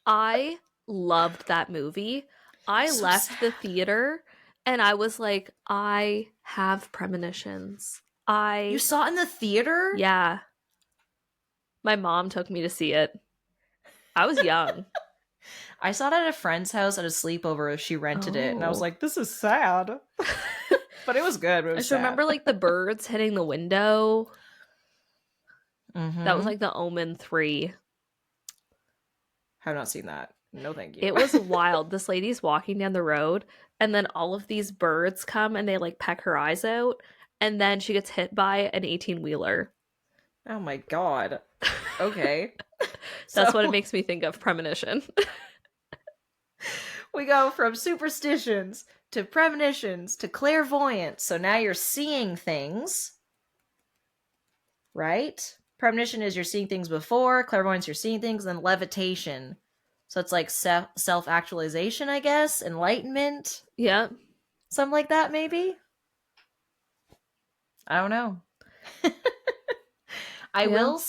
[SPEAKER 2] I loved that movie. I
[SPEAKER 1] So
[SPEAKER 2] left the
[SPEAKER 1] sad.
[SPEAKER 2] theater and I was like, I have premonitions.
[SPEAKER 1] You saw it in the theater?
[SPEAKER 2] Yeah, my mom took me to see it. I was young.
[SPEAKER 1] I saw it at a friend's house at a sleepover. She rented it, and I was
[SPEAKER 2] Oh.
[SPEAKER 1] like, "This is sad," but it was good. But it
[SPEAKER 2] I
[SPEAKER 1] was
[SPEAKER 2] just
[SPEAKER 1] sad.
[SPEAKER 2] remember like the birds hitting the window. That was
[SPEAKER 1] Mm-hmm.
[SPEAKER 2] like the Omen 3.
[SPEAKER 1] Have not seen that. No, thank you.
[SPEAKER 2] It was wild. This lady's walking down the road, and then all of these birds come and they like peck her eyes out, and then she gets hit by an 18-wheeler.
[SPEAKER 1] Oh my god. Okay.
[SPEAKER 2] That's what it
[SPEAKER 1] So
[SPEAKER 2] makes me think of premonition.
[SPEAKER 1] we go from superstitions to premonitions to clairvoyance. So now you're seeing things, right? Premonition is you're seeing things before. Clairvoyance, you're seeing things. Then levitation. So it's like self actualization, I guess. Enlightenment.
[SPEAKER 2] Yeah.
[SPEAKER 1] Something like that, maybe. I don't know. I
[SPEAKER 2] Yeah.
[SPEAKER 1] will.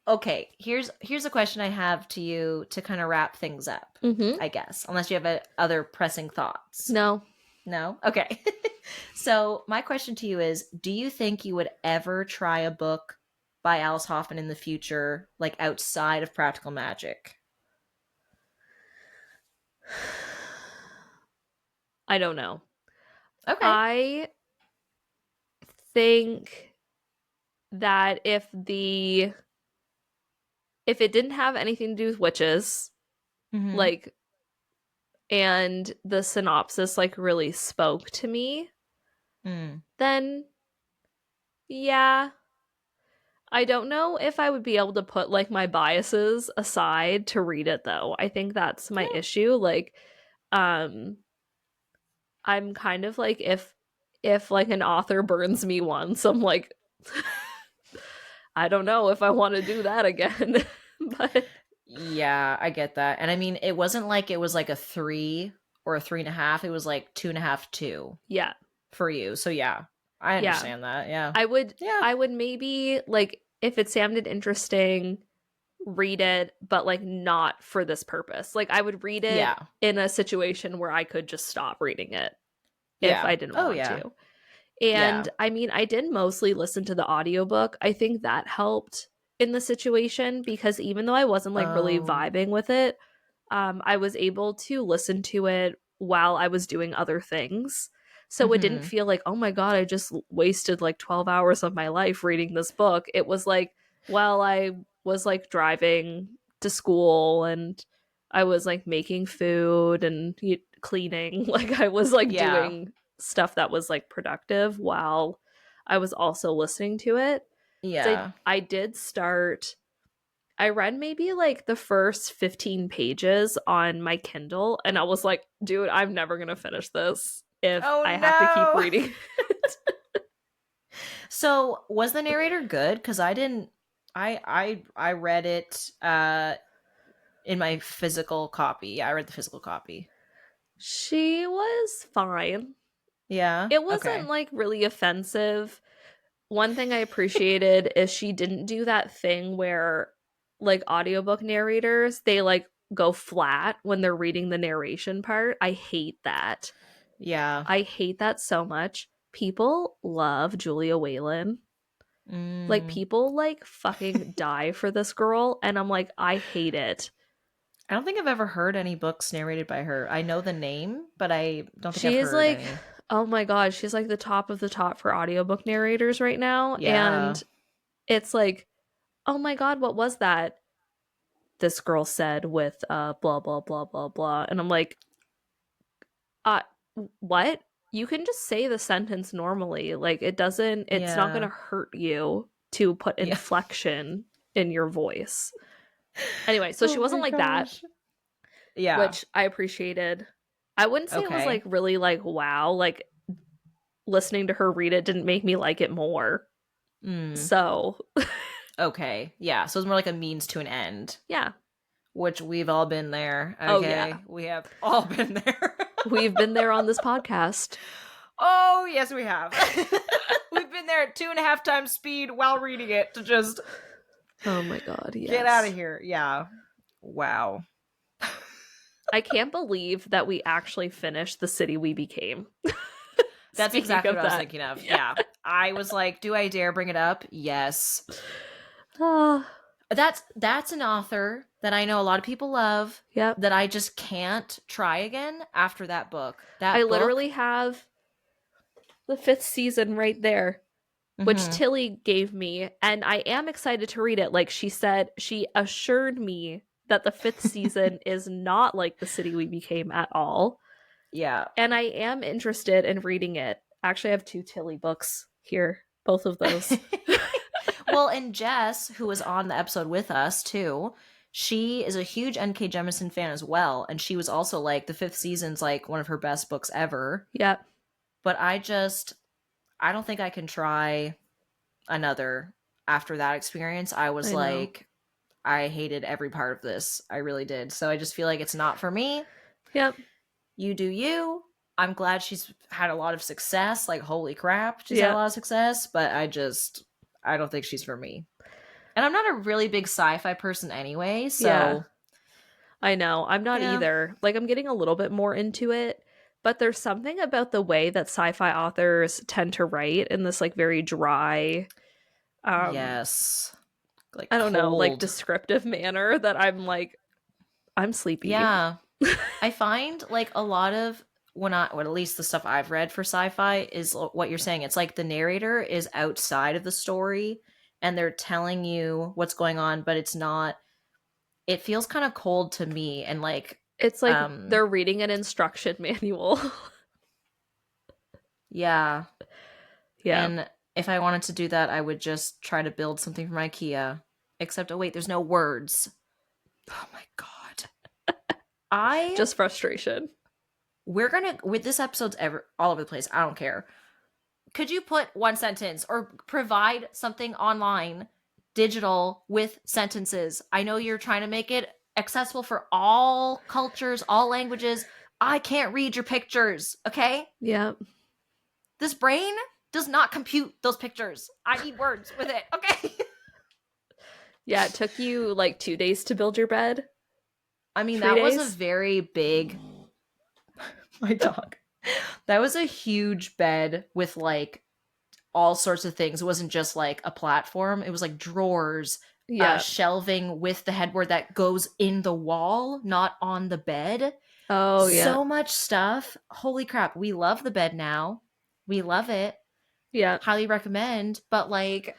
[SPEAKER 1] Okay, here's a question I have to you to kind of wrap things up.
[SPEAKER 2] Mm-hmm.
[SPEAKER 1] I guess, unless you have other pressing thoughts.
[SPEAKER 2] No.
[SPEAKER 1] No. Okay. So my question to you is: do you think you would ever try a book by Alice Hoffman in the future, like outside of Practical Magic?
[SPEAKER 2] I don't know.
[SPEAKER 1] Okay.
[SPEAKER 2] I think that if it didn't have anything to do with witches,
[SPEAKER 1] Mm-hmm.
[SPEAKER 2] like, and the synopsis like really spoke to me,
[SPEAKER 1] Mm.
[SPEAKER 2] then yeah. I don't know if I would be able to put like my biases aside to read it though. I think that's my
[SPEAKER 1] Yeah.
[SPEAKER 2] issue. Like, um I'm kind of like, if like an author burns me once, I'm like, I don't know if I want to do that again. But
[SPEAKER 1] Yeah, I get that. And I mean, it wasn't like it was like a 3 or a 3.5. It was like 2.5, 2
[SPEAKER 2] yeah,
[SPEAKER 1] for you. So yeah, I
[SPEAKER 2] yeah.
[SPEAKER 1] understand that. Yeah.
[SPEAKER 2] I would
[SPEAKER 1] Yeah.
[SPEAKER 2] I would maybe like if it sounded interesting, read it, but like not for this purpose. Like I would read it
[SPEAKER 1] Yeah.
[SPEAKER 2] in a situation where I could just stop reading it if
[SPEAKER 1] Yeah.
[SPEAKER 2] I didn't
[SPEAKER 1] Oh
[SPEAKER 2] want
[SPEAKER 1] yeah.
[SPEAKER 2] to.
[SPEAKER 1] Yeah.
[SPEAKER 2] And I mean, I did mostly listen to the audiobook. I think that helped in the situation because even though I wasn't like really
[SPEAKER 1] Oh.
[SPEAKER 2] vibing with it, I was able to listen to it while I was doing other things. So it didn't
[SPEAKER 1] Mm-hmm.
[SPEAKER 2] feel like, oh my God, I just wasted like 12 hours of my life reading this book. It was like, well, I was like driving to school and I was like making food and cleaning. Like I was like
[SPEAKER 1] Yeah.
[SPEAKER 2] doing stuff that was like productive while I was also listening to it.
[SPEAKER 1] Yeah.
[SPEAKER 2] I did start, I read maybe like the first 15 pages on my Kindle, and I was like, dude, I'm never going to finish this if
[SPEAKER 1] Oh
[SPEAKER 2] I have to keep
[SPEAKER 1] no.
[SPEAKER 2] reading.
[SPEAKER 1] So was the narrator good? Because I didn't. I read it in my physical copy. I read the physical copy.
[SPEAKER 2] She was fine.
[SPEAKER 1] Yeah.
[SPEAKER 2] It wasn't
[SPEAKER 1] Okay.
[SPEAKER 2] like really offensive. One thing I appreciated is she didn't do that thing where like audiobook narrators, they like go flat when they're reading the narration part. I hate that.
[SPEAKER 1] Yeah.
[SPEAKER 2] I hate that so much. People love Julia Whalen. Like
[SPEAKER 1] Mm.
[SPEAKER 2] people like fucking die for this girl, and I'm like, I hate it.
[SPEAKER 1] I don't think I've ever heard any books narrated by her. I know the name, but I don't think I've
[SPEAKER 2] She is
[SPEAKER 1] heard
[SPEAKER 2] like,
[SPEAKER 1] any.
[SPEAKER 2] oh my god, she's like the top of the top for audiobook narrators right now.
[SPEAKER 1] Yeah.
[SPEAKER 2] And it's like, oh my god, what was that? This girl said with blah blah blah blah blah. And I'm like, uh what? You can just say the sentence normally. Like it's not
[SPEAKER 1] Yeah.
[SPEAKER 2] gonna hurt you to put
[SPEAKER 1] Yeah.
[SPEAKER 2] inflection in your voice. Anyway, so she
[SPEAKER 1] Oh
[SPEAKER 2] wasn't
[SPEAKER 1] my
[SPEAKER 2] like that,
[SPEAKER 1] gosh. Yeah.
[SPEAKER 2] which I appreciated. I wouldn't say it was like
[SPEAKER 1] Okay.
[SPEAKER 2] really like wow, like listening to her read it didn't make me like it more.
[SPEAKER 1] Mm.
[SPEAKER 2] So,
[SPEAKER 1] Okay. Yeah. So it's more like a means to an end,
[SPEAKER 2] yeah.
[SPEAKER 1] which we've all been there.
[SPEAKER 2] Oh yeah.
[SPEAKER 1] Okay. We have all been there.
[SPEAKER 2] We've been there on this podcast.
[SPEAKER 1] Oh, yes, we have. We've been there at 2.5 times speed while reading it to just
[SPEAKER 2] Oh my god,
[SPEAKER 1] get out
[SPEAKER 2] yes.
[SPEAKER 1] of here. Yeah. Wow.
[SPEAKER 2] I can't believe that we actually finished The City We Became.
[SPEAKER 1] That's
[SPEAKER 2] Speaking
[SPEAKER 1] exactly
[SPEAKER 2] of
[SPEAKER 1] what I was
[SPEAKER 2] that.
[SPEAKER 1] thinking of.
[SPEAKER 2] Yeah.
[SPEAKER 1] Yeah. I was like, do I dare bring it up? Yes.
[SPEAKER 2] Ah,
[SPEAKER 1] That's an author that I know a lot of people love
[SPEAKER 2] yep.
[SPEAKER 1] that I just can't try again after that book.
[SPEAKER 2] I
[SPEAKER 1] That book.
[SPEAKER 2] literally have the 5th season right there, which
[SPEAKER 1] Mhm.
[SPEAKER 2] Tilly gave me, and I am excited to read it. Like she said, she assured me that the 5th season is not like The City We Became at all.
[SPEAKER 1] Yeah.
[SPEAKER 2] And I am interested in reading it. Actually, I have 2 Tilly books here, both of those.
[SPEAKER 1] Well, and Jess, who was on the episode with us too, she is a huge N.K. Jemisin fan as well, and she was also like the 5th season's like one of her best books ever.
[SPEAKER 2] Yeah.
[SPEAKER 1] But I don't think I can try another after that experience. I was
[SPEAKER 2] I know.
[SPEAKER 1] like, I hated every part of this. I really did. So I just feel like it's not for me.
[SPEAKER 2] Yep.
[SPEAKER 1] You do you. I'm glad she's had a lot of success. Like, holy crap, she's had a
[SPEAKER 2] Yeah.
[SPEAKER 1] lot of success. But I don't think she's for me. And I'm not a really big sci-fi person anyway.
[SPEAKER 2] Yeah.
[SPEAKER 1] So
[SPEAKER 2] I know. I'm not
[SPEAKER 1] yeah,
[SPEAKER 2] either. Like, I'm getting a little bit more into it, but there's something about the way that sci-fi authors tend to write in this, like, very dry,
[SPEAKER 1] yes, like
[SPEAKER 2] I don't know, like,
[SPEAKER 1] cold.
[SPEAKER 2] descriptive manner that I'm like, I'm sleepy.
[SPEAKER 1] Yeah, I find like a lot of or at least the stuff I've read for sci-fi is what you're saying. It's like the narrator is outside of the story and they're telling you what's going on, but it's not. It feels kind of cold to me, and like,
[SPEAKER 2] It's like
[SPEAKER 1] um,
[SPEAKER 2] they're reading an instruction manual.
[SPEAKER 1] yeah.
[SPEAKER 2] Yeah.
[SPEAKER 1] And if I wanted to do that, I would just try to build something from IKEA. Except, oh wait, there's no words. Oh my god. I
[SPEAKER 2] Just frustration.
[SPEAKER 1] we're gonna with this episode's ever all over the place. I don't care. Could you put one sentence or provide something online, digital with sentences? I know you're trying to make it accessible for all cultures, all languages. I can't read your pictures, okay?
[SPEAKER 2] Yeah.
[SPEAKER 1] This brain does not compute those pictures. I need words with it, okay?
[SPEAKER 2] Yeah, it took you like 2 days to build your bed.
[SPEAKER 1] I mean,
[SPEAKER 2] 3
[SPEAKER 1] that was a
[SPEAKER 2] days.
[SPEAKER 1] very big. My dog. That was a huge bed with like all sorts of things. It wasn't just like a platform. It was like drawers,
[SPEAKER 2] Yeah.
[SPEAKER 1] shelving with the headboard that goes in the wall, not on the bed.
[SPEAKER 2] Oh, yeah.
[SPEAKER 1] So much stuff. Holy crap. We love the bed now. We love it.
[SPEAKER 2] Yeah.
[SPEAKER 1] Highly recommend. But like,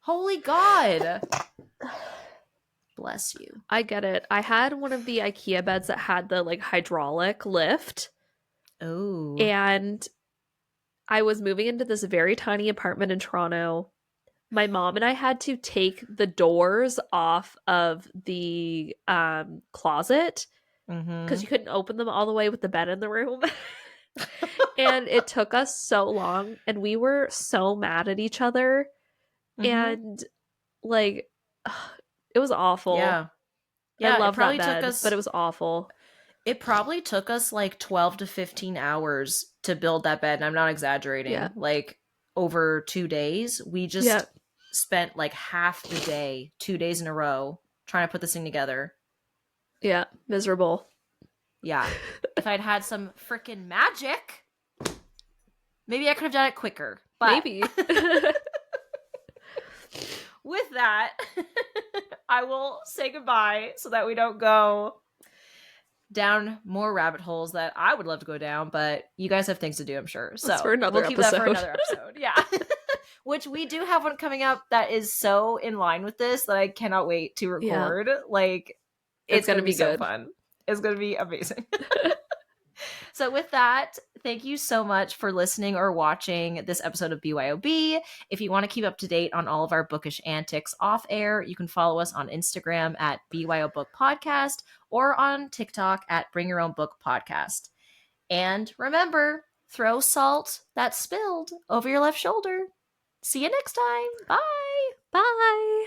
[SPEAKER 1] holy God. Bless you.
[SPEAKER 2] I get it. I had one of the IKEA beds that had the like hydraulic lift,
[SPEAKER 1] Oh.
[SPEAKER 2] and I was moving into this very tiny apartment in Toronto. My mom and I had to take the doors off of the closet because
[SPEAKER 1] Mm-hmm.
[SPEAKER 2] you couldn't open them all the way with the bed in the room. And it took us so long, and we were so mad at each other.
[SPEAKER 1] Mm-hmm.
[SPEAKER 2] And like, it was awful.
[SPEAKER 1] Yeah.
[SPEAKER 2] I
[SPEAKER 1] Yeah,
[SPEAKER 2] love that bed, but it was awful.
[SPEAKER 1] it probably took us like 12 to 15 hours to build that bed, and I'm not
[SPEAKER 2] Yeah.
[SPEAKER 1] exaggerating. Like over 2 days, we
[SPEAKER 2] Yeah.
[SPEAKER 1] just spent like half the day, 2 days in a row trying to put this thing together.
[SPEAKER 2] Yeah. Miserable.
[SPEAKER 1] Yeah. If I'd had some freaking magic, maybe I could have done it quicker. But
[SPEAKER 2] Maybe.
[SPEAKER 1] with that, I will say goodbye so that we don't go down more rabbit holes that I would love to go down, but you guys have things to do, I'm sure. So
[SPEAKER 2] That's for another
[SPEAKER 1] we'll keep that for
[SPEAKER 2] episode.
[SPEAKER 1] another episode. Yeah. Which we do have one coming up that is so in line with this that I cannot wait to
[SPEAKER 2] Yeah.
[SPEAKER 1] record. Like,
[SPEAKER 2] It's
[SPEAKER 1] going
[SPEAKER 2] gonna
[SPEAKER 1] to be
[SPEAKER 2] be
[SPEAKER 1] so
[SPEAKER 2] good.
[SPEAKER 1] fun. It's going to be amazing. So with that, thank you so much for listening or watching this episode of BYOB. If you want to keep up to date on all of our bookish antics off air, you can follow us on Instagram at BYO Book Podcast or on TikTok at Bring Your Own Book Podcast. And remember, throw salt that spilled over your left shoulder. See you next time. Bye.
[SPEAKER 2] Bye.